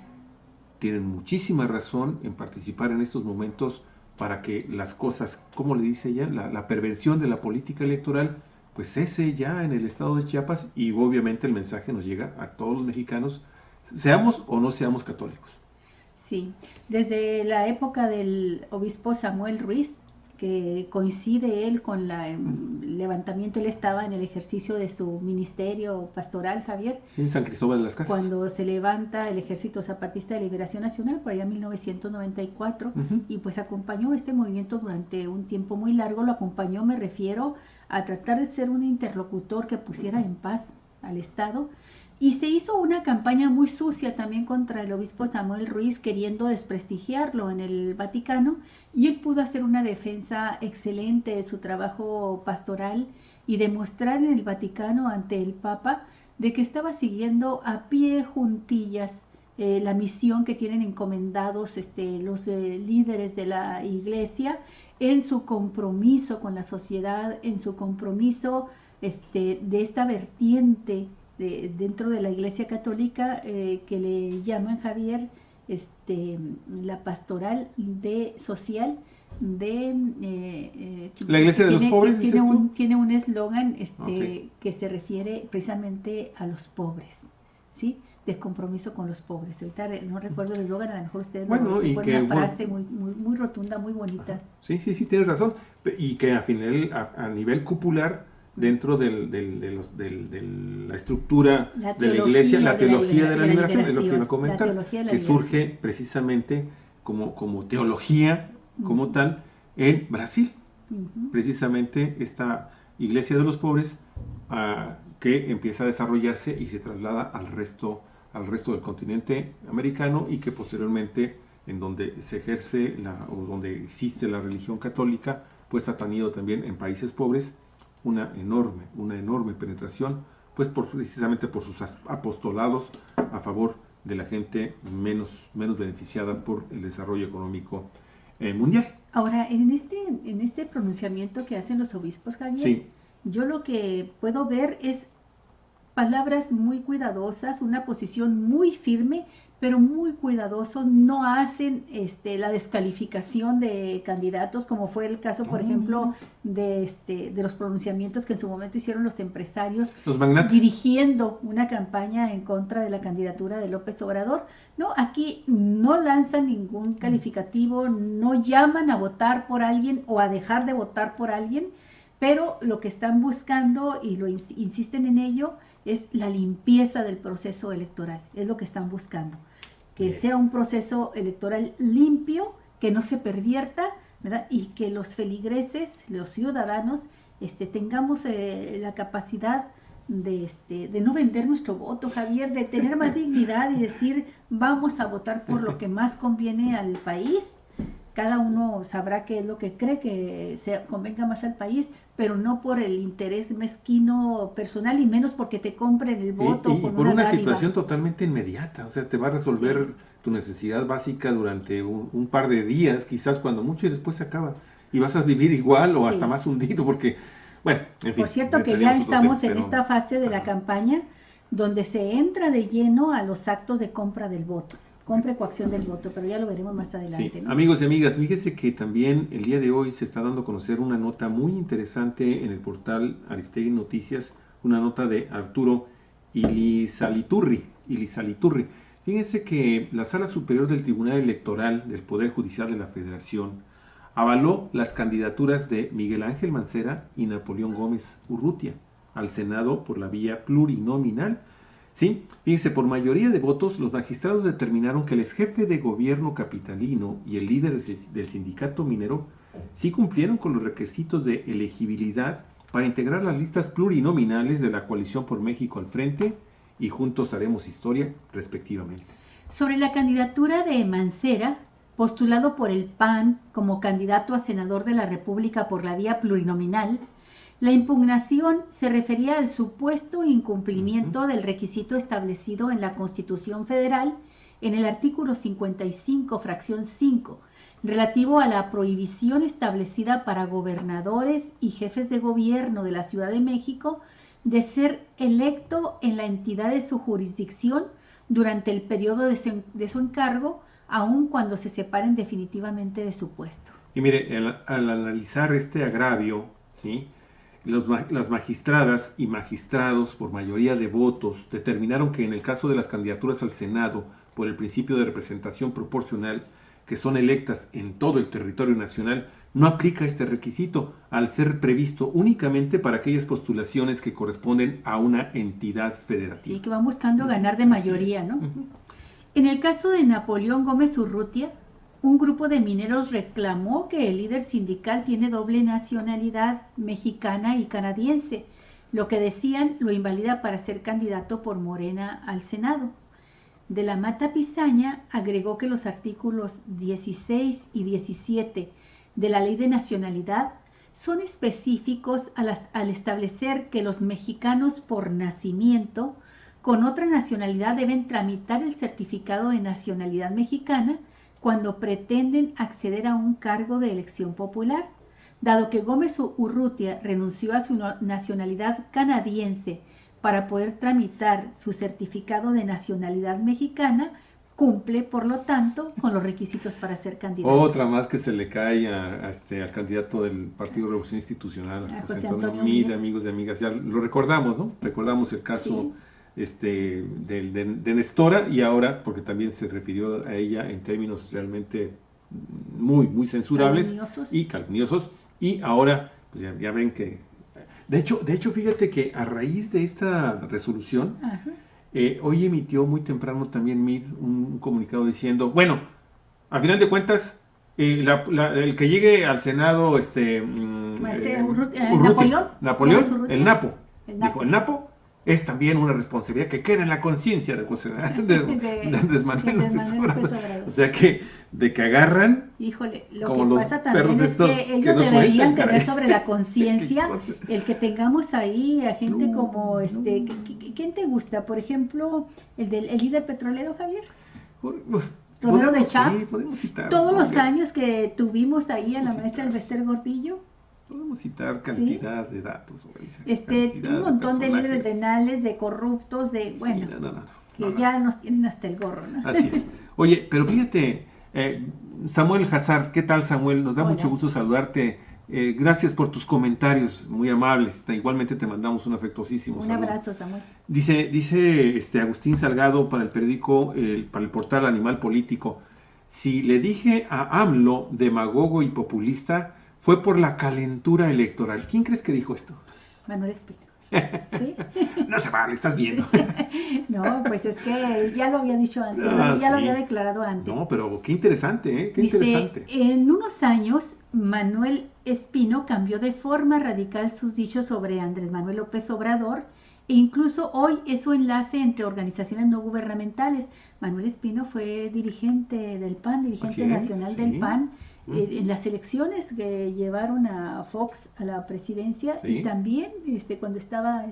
tienen muchísima razón en participar en estos momentos para que las cosas, como le dice ella, la perversión de la política electoral, pues cese ya en el estado de Chiapas y obviamente el mensaje nos llega a todos los mexicanos, seamos o no seamos católicos. Sí, desde la época del obispo Samuel Ruiz, que coincide él con el levantamiento, él estaba en el ejercicio de su ministerio pastoral, Javier. En San Cristóbal de las Casas. Cuando se levanta el Ejército Zapatista de Liberación Nacional, por allá en 1994, y pues acompañó este movimiento durante un tiempo muy largo, lo acompañó, me refiero a tratar de ser un interlocutor que pusiera en paz al Estado. Y se hizo una campaña muy sucia también contra el obispo Samuel Ruiz, queriendo desprestigiarlo en el Vaticano, y él pudo hacer una defensa excelente de su trabajo pastoral y demostrar en el Vaticano ante el Papa de que estaba siguiendo a pie juntillas la misión que tienen encomendados los líderes de la Iglesia en su compromiso con la sociedad, en su compromiso de esta vertiente dentro de la Iglesia Católica que le llaman, Javier, la pastoral social de la iglesia de los pobres. Tiene un eslogan que se refiere precisamente a los pobres, ¿sí? De compromiso con los pobres. Ahorita no recuerdo el eslogan, a lo mejor ustedes lo recuerdan, una frase muy rotunda, muy bonita. Sí, tienes razón. Y que a nivel cupular, dentro de la estructura de la iglesia, la teología de la liberación, es lo que iba a comentar, que surge precisamente como teología, como tal, en Brasil. Precisamente esta iglesia de los pobres que empieza a desarrollarse y se traslada al resto del continente americano, y que posteriormente, en donde se ejerce o donde existe la religión católica, pues ha tenido también en países pobres una enorme penetración, pues precisamente por sus apostolados a favor de la gente menos beneficiada por el desarrollo económico mundial. Ahora, en este pronunciamiento que hacen los obispos, Javier, yo lo que puedo ver es palabras muy cuidadosas, una posición muy firme, pero muy cuidadosos. No hacen la descalificación de candidatos, como fue el caso, por ejemplo, de los pronunciamientos que en su momento hicieron los empresarios, los magnates, dirigiendo una campaña en contra de la candidatura de López Obrador. No, aquí no lanzan ningún calificativo, no llaman a votar por alguien o a dejar de votar por alguien, pero lo que están buscando, y lo insisten en ello, es la limpieza del proceso electoral. Es lo que están buscando, que sea un proceso electoral limpio, que no se pervierta, ¿verdad? Y que los feligreses, los ciudadanos, tengamos la capacidad de no vender nuestro voto, Javier, de tener más dignidad y decir, vamos a votar por lo que más conviene al país. Cada uno sabrá qué es lo que cree que se convenga más al país, pero no por el interés mezquino personal, y menos porque te compren el voto. Y por una situación totalmente inmediata, o sea, te va a resolver tu necesidad básica durante un par de días, quizás cuando mucho, y después se acaba. Y vas a vivir igual o hasta más hundido, porque, bueno, en fin. Por cierto, que ya estamos en esta fase de la campaña donde se entra de lleno a los actos de compra del voto. Compra y coacción del voto, pero ya lo veremos más adelante. Sí. ¿No? Amigos y amigas, fíjense que también el día de hoy se está dando a conocer una nota muy interesante en el portal Aristegui Noticias, una nota de Arturo Ilizaliturri. Fíjense que la Sala Superior del Tribunal Electoral del Poder Judicial de la Federación avaló las candidaturas de Miguel Ángel Mancera y Napoleón Gómez Urrutia al Senado por la vía plurinominal. Sí, fíjense, por mayoría de votos, los magistrados determinaron que el exjefe de gobierno capitalino y el líder del sindicato minero sí cumplieron con los requisitos de elegibilidad para integrar las listas plurinominales de la coalición por México al frente y Juntos Haremos Historia, respectivamente. Sobre la candidatura de Mancera, postulado por el PAN como candidato a senador de la República por la vía plurinominal, la impugnación se refería al supuesto incumplimiento del requisito establecido en la Constitución Federal en el artículo 55, fracción 5, relativo a la prohibición establecida para gobernadores y jefes de gobierno de la Ciudad de México de ser electo en la entidad de su jurisdicción durante el periodo de su encargo, aun cuando se separen definitivamente de su puesto. Y mire, al analizar este agravio, ¿sí?, las magistradas y magistrados, por mayoría de votos, determinaron que en el caso de las candidaturas al Senado, por el principio de representación proporcional, que son electas en todo el territorio nacional, no aplica este requisito, al ser previsto únicamente para aquellas postulaciones que corresponden a una entidad federativa. Sí, que van buscando ganar de mayoría, ¿no? En el caso de Napoleón Gómez Urrutia, un grupo de mineros reclamó que el líder sindical tiene doble nacionalidad, mexicana y canadiense, lo que decían lo invalida para ser candidato por Morena al Senado. De la Mata Pizaña agregó que los artículos 16 y 17 de la Ley de Nacionalidad son específicos al establecer que los mexicanos por nacimiento con otra nacionalidad deben tramitar el certificado de nacionalidad mexicana cuando pretenden acceder a un cargo de elección popular. Dado que Gómez Urrutia renunció a su nacionalidad canadiense para poder tramitar su certificado de nacionalidad mexicana, cumple, por lo tanto, con los requisitos para ser candidato. Otra más que se le cae al candidato del Partido Revolución Institucional, a José Antonio Meade, amigos y amigas, ya lo recordamos, ¿no? Recordamos el caso de Nestora, y ahora, porque también se refirió a ella en términos realmente muy, muy censurables y calumniosos, y ahora, pues ya ven que, de hecho, fíjate que a raíz de esta resolución, hoy emitió muy temprano también Meade un comunicado diciendo, bueno, a final de cuentas, el que llegue al Senado, Napoleón, el Napo. Dijo, el Napo es también una responsabilidad que queda en la conciencia de Andrés Manuel López Obrador. O sea que, de que agarran. Híjole, lo que pasa también es que ellos deberían tener sobre la conciencia el que tengamos ahí a gente como ¿quién te gusta? Por ejemplo, el líder petrolero, Javier. Rodrigo de Champs. Podemos citar. Todos los años que tuvimos ahí a la maestra Elvester Gordillo. Podemos citar cantidad de datos. Un montón de líderes renales, de corruptos, que ya nos tienen hasta el gorro, ¿no? Así es. Oye, pero fíjate, Samuel Hazard, ¿qué tal, Samuel? Nos da mucho gusto saludarte. Gracias por tus comentarios, muy amables. Igualmente te mandamos un afectuosísimo saludo. Un abrazo, Samuel. Dice Agustín Salgado para el periódico, para el portal Animal Político, si le dije a AMLO demagogo y populista, fue por la calentura electoral. ¿Quién crees que dijo esto? Manuel Espino. ¿Sí? No se vale, estás viendo. No, pues es que ya lo había dicho antes, ya lo había declarado antes. No, pero qué interesante, ¿eh? Qué interesante. En unos años, Manuel Espino cambió de forma radical sus dichos sobre Andrés Manuel López Obrador, e incluso hoy es su enlace entre organizaciones no gubernamentales. Manuel Espino fue dirigente del PAN, dirigente nacional del PAN, en las elecciones que llevaron a Fox a la presidencia, y también cuando estaba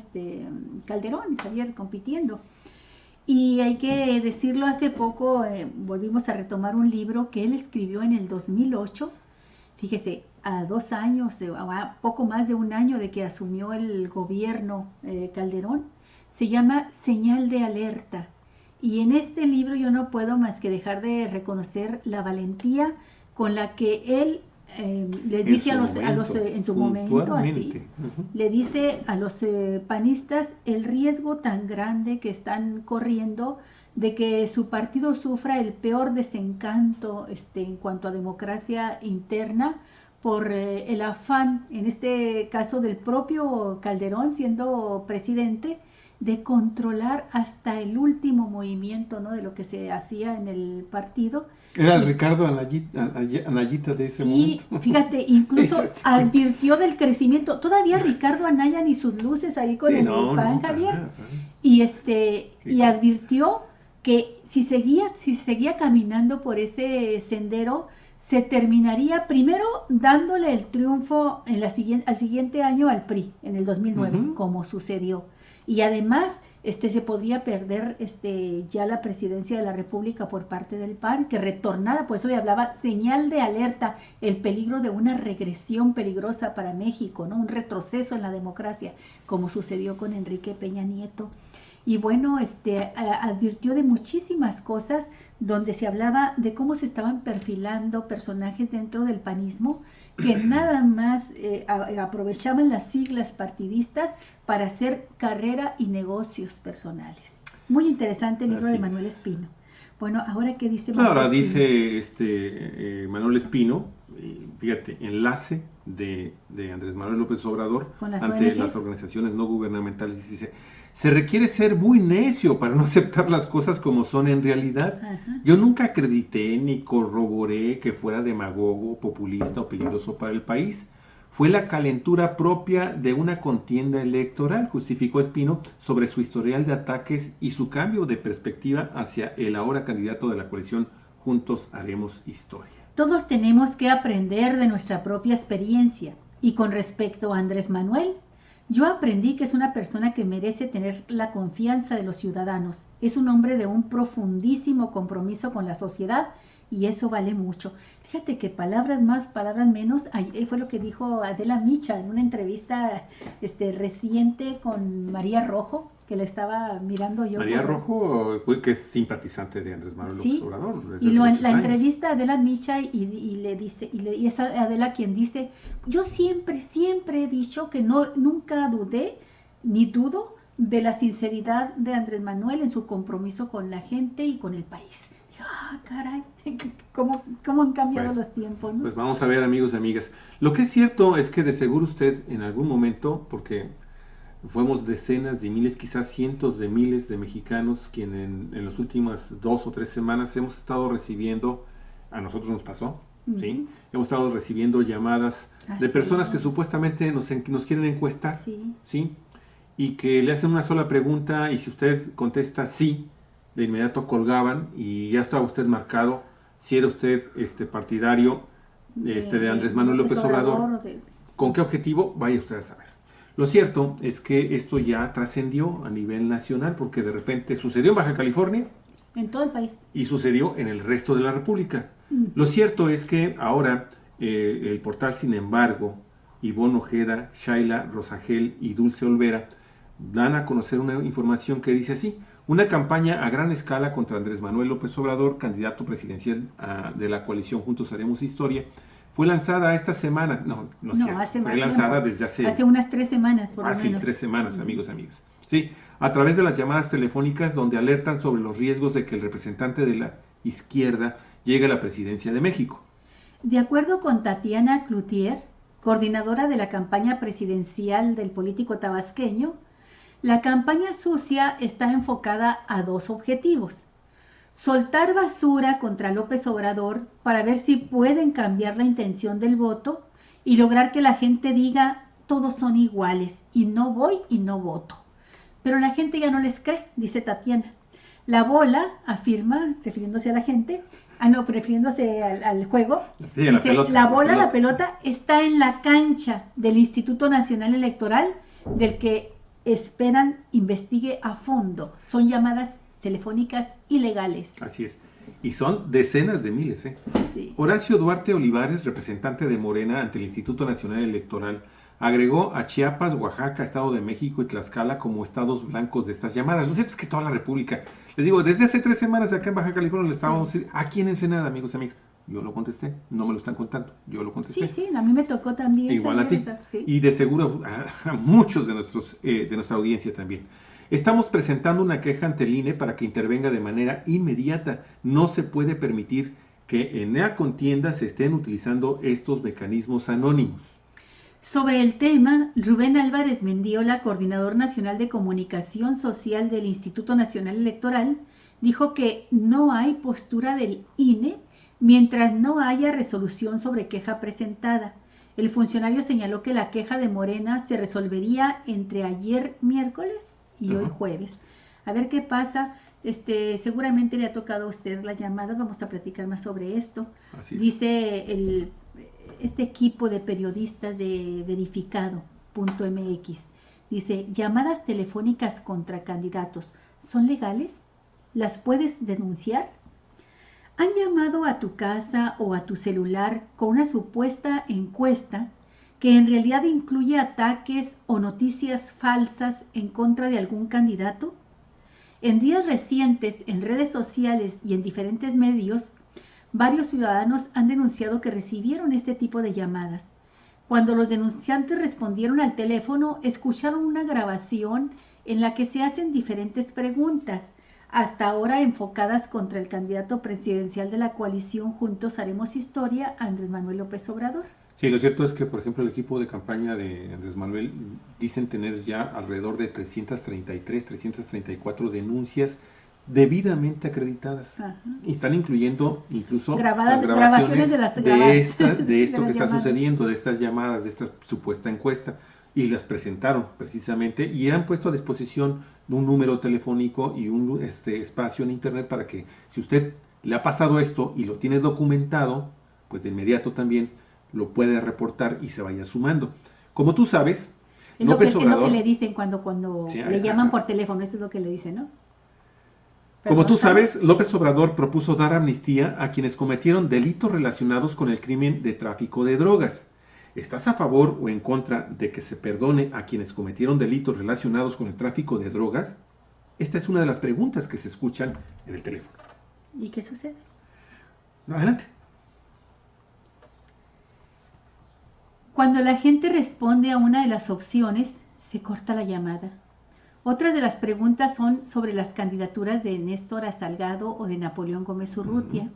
Calderón y Javier compitiendo. Y hay que decirlo, hace poco volvimos a retomar un libro que él escribió en el 2008, fíjese, a 2 años, a poco más de un año de que asumió el gobierno Calderón. Se llama Señal de Alerta. Y en este libro yo no puedo más que dejar de reconocer la valentía con la que él les dice en su momento así, le dice a los panistas el riesgo tan grande que están corriendo de que su partido sufra el peor desencanto en cuanto a democracia interna por el afán, en este caso del propio Calderón siendo presidente, de controlar hasta el último movimiento, ¿no?, de lo que se hacía en el partido. Era Ricardo Anayita de ese momento. Sí, fíjate, incluso advirtió del crecimiento. Todavía Ricardo Anaya ni sus luces ahí con el PAN, Javier. Y advirtió que si seguía caminando por ese sendero, se terminaría primero dándole el triunfo al siguiente año al PRI, en el 2009, como sucedió. Y además se podría perder ya la presidencia de la República por parte del PAN, que retornara, por eso le hablaba señal de alerta, el peligro de una regresión peligrosa para México, ¿no?, un retroceso en la democracia, como sucedió con Enrique Peña Nieto. Y bueno, advirtió de muchísimas cosas donde se hablaba de cómo se estaban perfilando personajes dentro del panismo que nada más aprovechaban las siglas partidistas para hacer carrera y negocios personales. Muy interesante el libro de Manuel Espino. Bueno, ahora ¿qué dice Manuel Espino? Dice Manuel Espino, fíjate, enlace de Andrés Manuel López Obrador ante las organizaciones no gubernamentales, dice: se requiere ser muy necio para no aceptar las cosas como son en realidad. Yo nunca acredité ni corroboré que fuera demagogo, populista o peligroso para el país. Fue la calentura propia de una contienda electoral, justificó Espino sobre su historial de ataques y su cambio de perspectiva hacia el ahora candidato de la coalición Juntos Haremos Historia. Todos tenemos que aprender de nuestra propia experiencia. Y con respecto a Andrés Manuel, yo aprendí que es una persona que merece tener la confianza de los ciudadanos. Es un hombre de un profundísimo compromiso con la sociedad y eso vale mucho. Fíjate que palabras más, palabras menos, fue lo que dijo Adela Micha en una entrevista reciente con María Rojo, que le estaba mirando yo. María Rojo, que es simpatizante de Andrés Manuel López Obrador. Y la entrevista a Adela Micha y le dice, y es Adela quien dice, yo siempre he dicho que nunca dudé ni dudo de la sinceridad de Andrés Manuel en su compromiso con la gente y con el país. Caray, ¿cómo han cambiado los tiempos, ¿no? Pues vamos a ver, amigos y amigas. Lo que es cierto es que de seguro usted en algún momento, porque fuimos decenas de miles, quizás cientos de miles de mexicanos quienes en las últimas 2 o 3 semanas hemos estado recibiendo, a nosotros nos pasó, ¿sí? Hemos estado recibiendo llamadas de personas que supuestamente nos quieren encuestar, ¿sí? Y que le hacen una sola pregunta y si usted contesta sí, de inmediato colgaban y ya estaba usted marcado si era usted partidario de Andrés Manuel López Obrador. ¿Con qué objetivo? Vaya usted a saber. Lo cierto es que esto ya trascendió a nivel nacional porque de repente sucedió en Baja California. En todo el país. Y sucedió en el resto de la República. Lo cierto es que ahora el portal Sin Embargo, Ivonne Ojeda, Shaila Rosagel y Dulce Olvera dan a conocer una información que dice así: una campaña a gran escala contra Andrés Manuel López Obrador, candidato presidencial de la coalición Juntos Haremos Historia, fue lanzada esta semana, fue lanzada desde hace unas 3 semanas, por lo menos. Hace 3 semanas, amigos, amigas. Sí, a través de las llamadas telefónicas donde alertan sobre los riesgos de que el representante de la izquierda llegue a la presidencia de México. De acuerdo con Tatiana Cloutier, coordinadora de la campaña presidencial del político tabasqueño, la campaña sucia está enfocada a 2 objetivos: soltar basura contra López Obrador para ver si pueden cambiar la intención del voto y lograr que la gente diga todos son iguales y no voy y no voto. Pero la gente ya no les cree, dice Tatiana. La bola, afirma, refiriéndose a la gente, refiriéndose al juego, sí, dice, la pelota está en la cancha del Instituto Nacional Electoral, del que esperan investigue a fondo. Son llamadas telefónicas ilegales. Así es. Y son decenas de miles, ¿eh? Sí. Horacio Duarte Olivares, representante de Morena ante el Instituto Nacional Electoral, agregó a Chiapas, Oaxaca, Estado de México y Tlaxcala como estados blancos de estas llamadas. Lo cierto es que toda la República, les digo, desde hace 3 semanas acá en Baja California le estábamos diciendo, aquí en Ensenada, amigos y amigas. Yo lo contesté, no me lo están contando, yo lo contesté. Sí, a mí me tocó también. Igual a ti. Sí. Y de seguro a muchos de nuestra audiencia también. Estamos presentando una queja ante el INE para que intervenga de manera inmediata. No se puede permitir que en la contienda se estén utilizando estos mecanismos anónimos. Sobre el tema, Rubén Álvarez Mendiola, coordinador nacional de comunicación social del Instituto Nacional Electoral, dijo que no hay postura del INE mientras no haya resolución sobre queja presentada. El funcionario señaló que la queja de Morena se resolvería entre ayer miércoles y hoy jueves. A ver qué pasa. Seguramente le ha tocado a usted la llamada, vamos a platicar más sobre esto. Dice este equipo de periodistas de verificado.mx, dice, llamadas telefónicas contra candidatos, ¿son legales? ¿Las puedes denunciar? ¿Han llamado a tu casa o a tu celular con una supuesta encuesta que en realidad incluye ataques o noticias falsas en contra de algún candidato? En días recientes, en redes sociales y en diferentes medios, varios ciudadanos han denunciado que recibieron este tipo de llamadas. Cuando los denunciantes respondieron al teléfono, escucharon una grabación en la que se hacen diferentes preguntas, hasta ahora enfocadas contra el candidato presidencial de la coalición Juntos Haremos Historia, Andrés Manuel López Obrador. Sí, lo cierto es que, por ejemplo, el equipo de campaña de Andrés Manuel dicen tener ya alrededor de 333, 334 denuncias debidamente acreditadas. Ajá. Y están incluyendo incluso grabaciones de esto que está sucediendo, de estas llamadas, de esta supuesta encuesta, y las presentaron precisamente y han puesto a disposición un número telefónico y un espacio en internet para que si usted le ha pasado esto y lo tiene documentado, pues de inmediato también lo puede reportar y se vaya sumando. Como tú sabes, López Obrador, es lo que le dicen cuando sí, le llaman por teléfono, esto es lo que le dicen, ¿no? Como tú sabes, López Obrador propuso dar amnistía a quienes cometieron delitos relacionados con el crimen de tráfico de drogas. ¿Estás a favor o en contra de que se perdone a quienes cometieron delitos relacionados con el tráfico de drogas? Esta es una de las preguntas que se escuchan en el teléfono. ¿Y qué sucede? Adelante. Cuando la gente responde a una de las opciones, se corta la llamada. Otras de las preguntas son sobre las candidaturas de Néstor Salgado o de Napoleón Gómez Urrutia.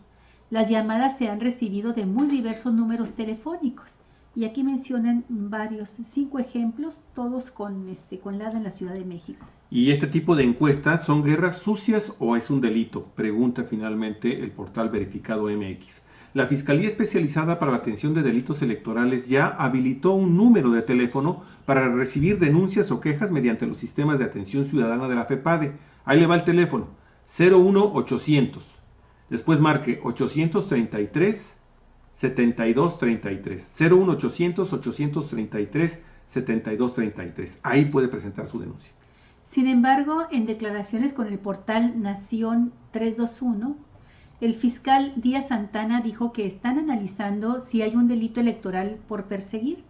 Las llamadas se han recibido de muy diversos números telefónicos. Y aquí mencionan varios, 5 ejemplos, todos con lado en la Ciudad de México. ¿Y este tipo de encuestas son guerras sucias o es un delito? Pregunta finalmente el portal Verificado MX. La Fiscalía Especializada para la Atención de Delitos Electorales ya habilitó un número de teléfono para recibir denuncias o quejas mediante los sistemas de atención ciudadana de la FEPADE. Ahí le va el teléfono, 01800. Después marque 833 7233. 01800 833 7233. Ahí puede presentar su denuncia. Sin embargo, en declaraciones con el portal Nación 321, el fiscal Díaz Santana dijo que están analizando si hay un delito electoral por perseguir,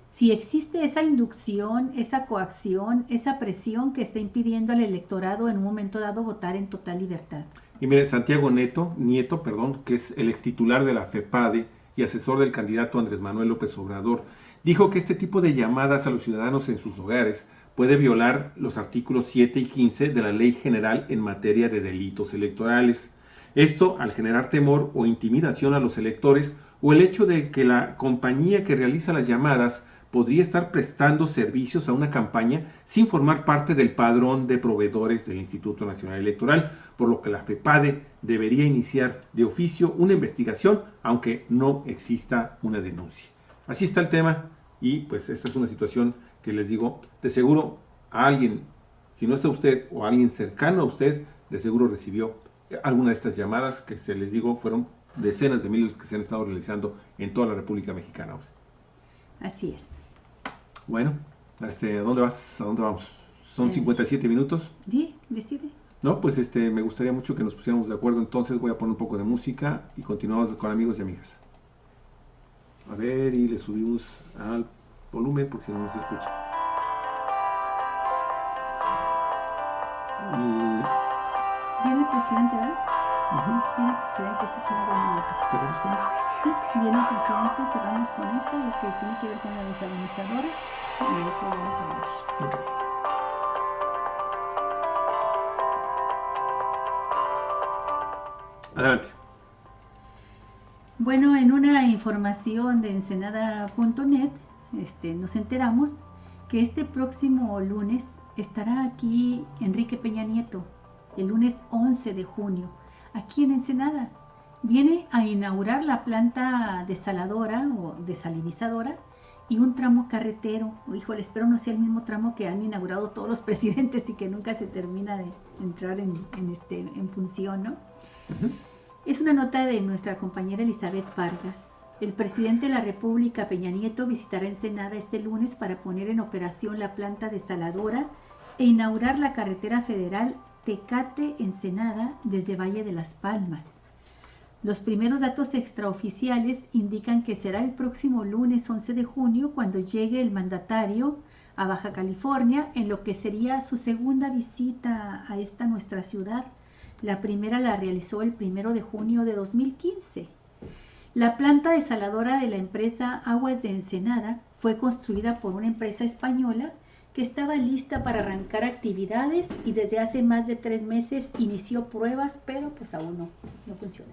si existe esa inducción, esa coacción, esa presión que está impidiendo al electorado en un momento dado votar en total libertad. Y mire, Santiago Nieto, que es el extitular de la FEPADE y asesor del candidato Andrés Manuel López Obrador, dijo que este tipo de llamadas a los ciudadanos en sus hogares puede violar los artículos 7 y 15 de la Ley General en materia de delitos electorales. Esto al generar temor o intimidación a los electores, o el hecho de que la compañía que realiza las llamadas podría estar prestando servicios a una campaña sin formar parte del padrón de proveedores del Instituto Nacional Electoral, por lo que la FEPADE debería iniciar de oficio una investigación, aunque no exista una denuncia. Así está el tema, y pues esta es una situación que les digo, de seguro a alguien, si no es a usted o a alguien cercano a usted, de seguro recibió alguna de estas llamadas que se les digo fueron decenas de miles que se han estado realizando en toda la República Mexicana ahora. Así es. Bueno, ¿a dónde vas? ¿A dónde vamos? Son 57 minutos. Decide. No, pues me gustaría mucho que nos pusiéramos de acuerdo, entonces voy a poner un poco de música y continuamos con amigos y amigas. A ver, y le subimos al volumen porque si no nos escucha. Viene el presidente, ¿verdad? Viene el presidente, esa es una buena nota. ¿Cerramos con eso? Sí, viene el presidente, cerramos con eso, lo que tiene que ver con la desalinizadora, y de eso vamos a hablar. Okay. Adelante. Bueno, en una información de ensenada.net, nos enteramos que este próximo lunes estará aquí Enrique Peña Nieto, el lunes 11 de junio, aquí en Ensenada. Viene a inaugurar la planta desaladora o desalinizadora y un tramo carretero. Híjole, espero no sea el mismo tramo que han inaugurado todos los presidentes y que nunca se termina de entrar en función, ¿no? Es una nota de nuestra compañera Elizabeth Vargas. El presidente de la República, Peña Nieto, visitará Ensenada este lunes para poner en operación la planta desaladora e inaugurar la carretera federal Tecate-Ensenada desde Valle de las Palmas. Los primeros datos extraoficiales indican que será el próximo lunes 11 de junio cuando llegue el mandatario a Baja California en lo que sería su segunda visita a esta nuestra ciudad. La primera la realizó el 1 de junio de 2015. La planta desaladora de la empresa Aguas de Ensenada fue construida por una empresa española que estaba lista para arrancar actividades y desde hace más de 3 meses inició pruebas, pero pues aún no funciona.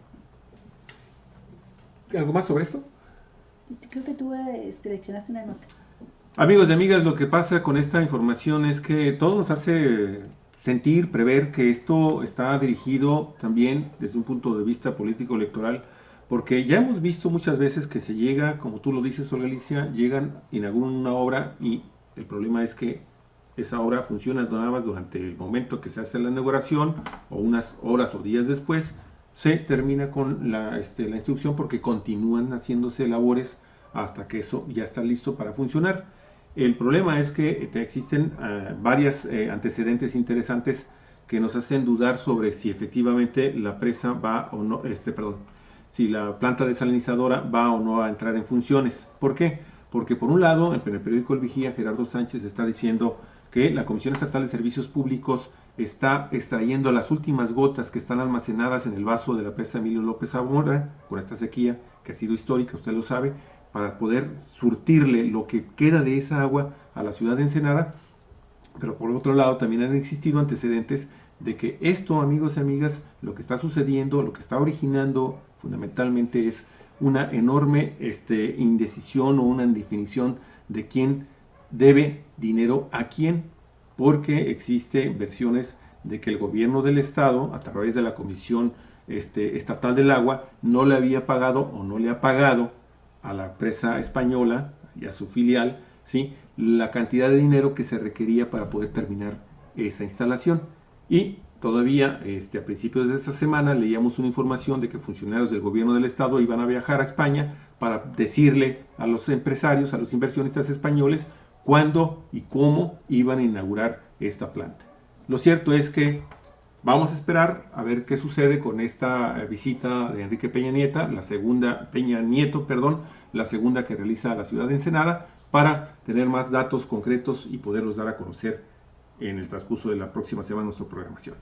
¿Algo más sobre esto? Creo que tú seleccionaste una nota. Amigos y amigas, lo que pasa con esta información es que todo nos hace sentir, prever que esto está dirigido también desde un punto de vista político-electoral, porque ya hemos visto muchas veces que se llega, como tú lo dices, Olga Alicia, llegan, inauguran una obra y el problema es que esa obra funciona nada más durante el momento que se hace la inauguración o unas horas o días después se termina con la instrucción porque continúan haciéndose labores hasta que eso ya está listo para funcionar. El problema es que existen varios antecedentes interesantes que nos hacen dudar sobre si efectivamente la presa va o no, si la planta desalinizadora va o no a entrar en funciones. ¿Por qué? porque por un lado, en el periódico El Vigía, Gerardo Sánchez está diciendo que la Comisión Estatal de Servicios Públicos está extrayendo las últimas gotas que están almacenadas en el vaso de la presa Emilio López Zamora, con esta sequía que ha sido histórica, usted lo sabe, para poder surtirle lo que queda de esa agua a la ciudad de Ensenada. Pero por otro lado también han existido antecedentes de que esto, amigos y amigas, lo que está sucediendo, lo que está originando fundamentalmente es una enorme indecisión o una indefinición de quién debe dinero a quién, porque existen versiones de que el gobierno del estado, a través de la Comisión Estatal del Agua, no le había pagado o no le ha pagado a la empresa española y a su filial, ¿sí?, la cantidad de dinero que se requería para poder terminar esa instalación. Y todavía a principios de esta semana leíamos una información de que funcionarios del gobierno del estado iban a viajar a España para decirle a los empresarios, a los inversionistas españoles, cuándo y cómo iban a inaugurar esta planta. Lo cierto es que vamos a esperar a ver qué sucede con esta visita de Enrique Peña Nieto, la segunda que realiza a la ciudad de Ensenada, para tener más datos concretos y poderlos dar a conocer en el transcurso de la próxima semana nuestra programación.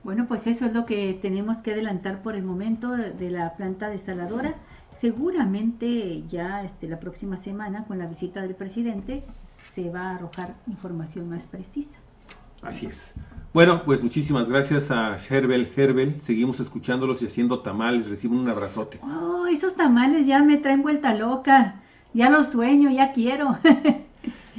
Bueno, pues eso es lo que tenemos que adelantar por el momento de la planta desaladora. Seguramente ya la próxima semana, con la visita del presidente, se va a arrojar información más precisa. Así es. Bueno, pues muchísimas gracias a Herbel. Seguimos escuchándolos y haciendo tamales. Reciben un abrazote. Oh, esos tamales ya me traen vuelta loca. Ya los sueño, ya quiero.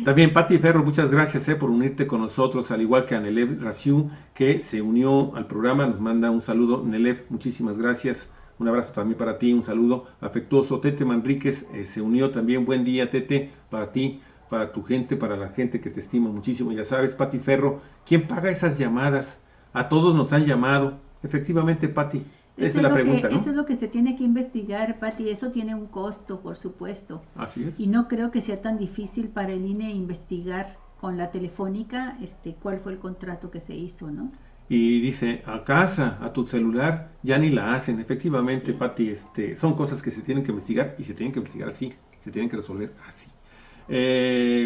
También Pati Ferro, muchas gracias por unirte con nosotros, al igual que a Nelev Raciú, que se unió al programa, nos manda un saludo. Nelev, muchísimas gracias, un abrazo también para ti, un saludo afectuoso. Tete Manríquez se unió también, buen día Tete, para ti, para tu gente, para la gente que te estima muchísimo. Ya sabes, Pati Ferro, ¿quién paga esas llamadas? A todos nos han llamado. Efectivamente, Pati. Esa es la pregunta, ¿no? Eso es lo que se tiene que investigar, Pati. Eso tiene un costo, por supuesto. Así es. Y no creo que sea tan difícil para el INE investigar con la telefónica cuál fue el contrato que se hizo, ¿no? Y dice, a casa, a tu celular, ya ni la hacen. Efectivamente, sí. Pati, son cosas que se tienen que investigar y se tienen que investigar así, se tienen que resolver así.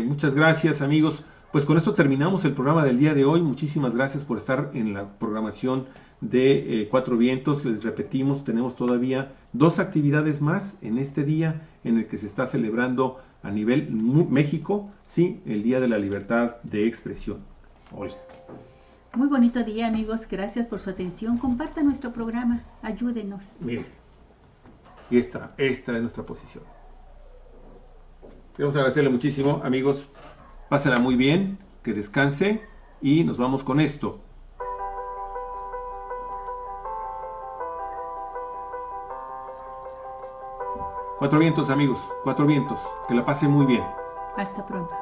Muchas gracias, amigos. Pues con esto terminamos el programa del día de hoy. Muchísimas gracias por estar en la programación de Cuatro Vientos. Les repetimos, tenemos todavía 2 actividades más en este día en el que se está celebrando a nivel México, sí, el Día de la Libertad de Expresión. Hoy. Muy bonito día, amigos. Gracias por su atención. Compartan nuestro programa. Ayúdenos. Miren, y esta es nuestra posición. Queremos agradecerle muchísimo, amigos. Pásenla muy bien, que descanse y nos vamos con esto. Cuatro vientos, amigos, 4 vientos. Que la pasen muy bien. Hasta pronto.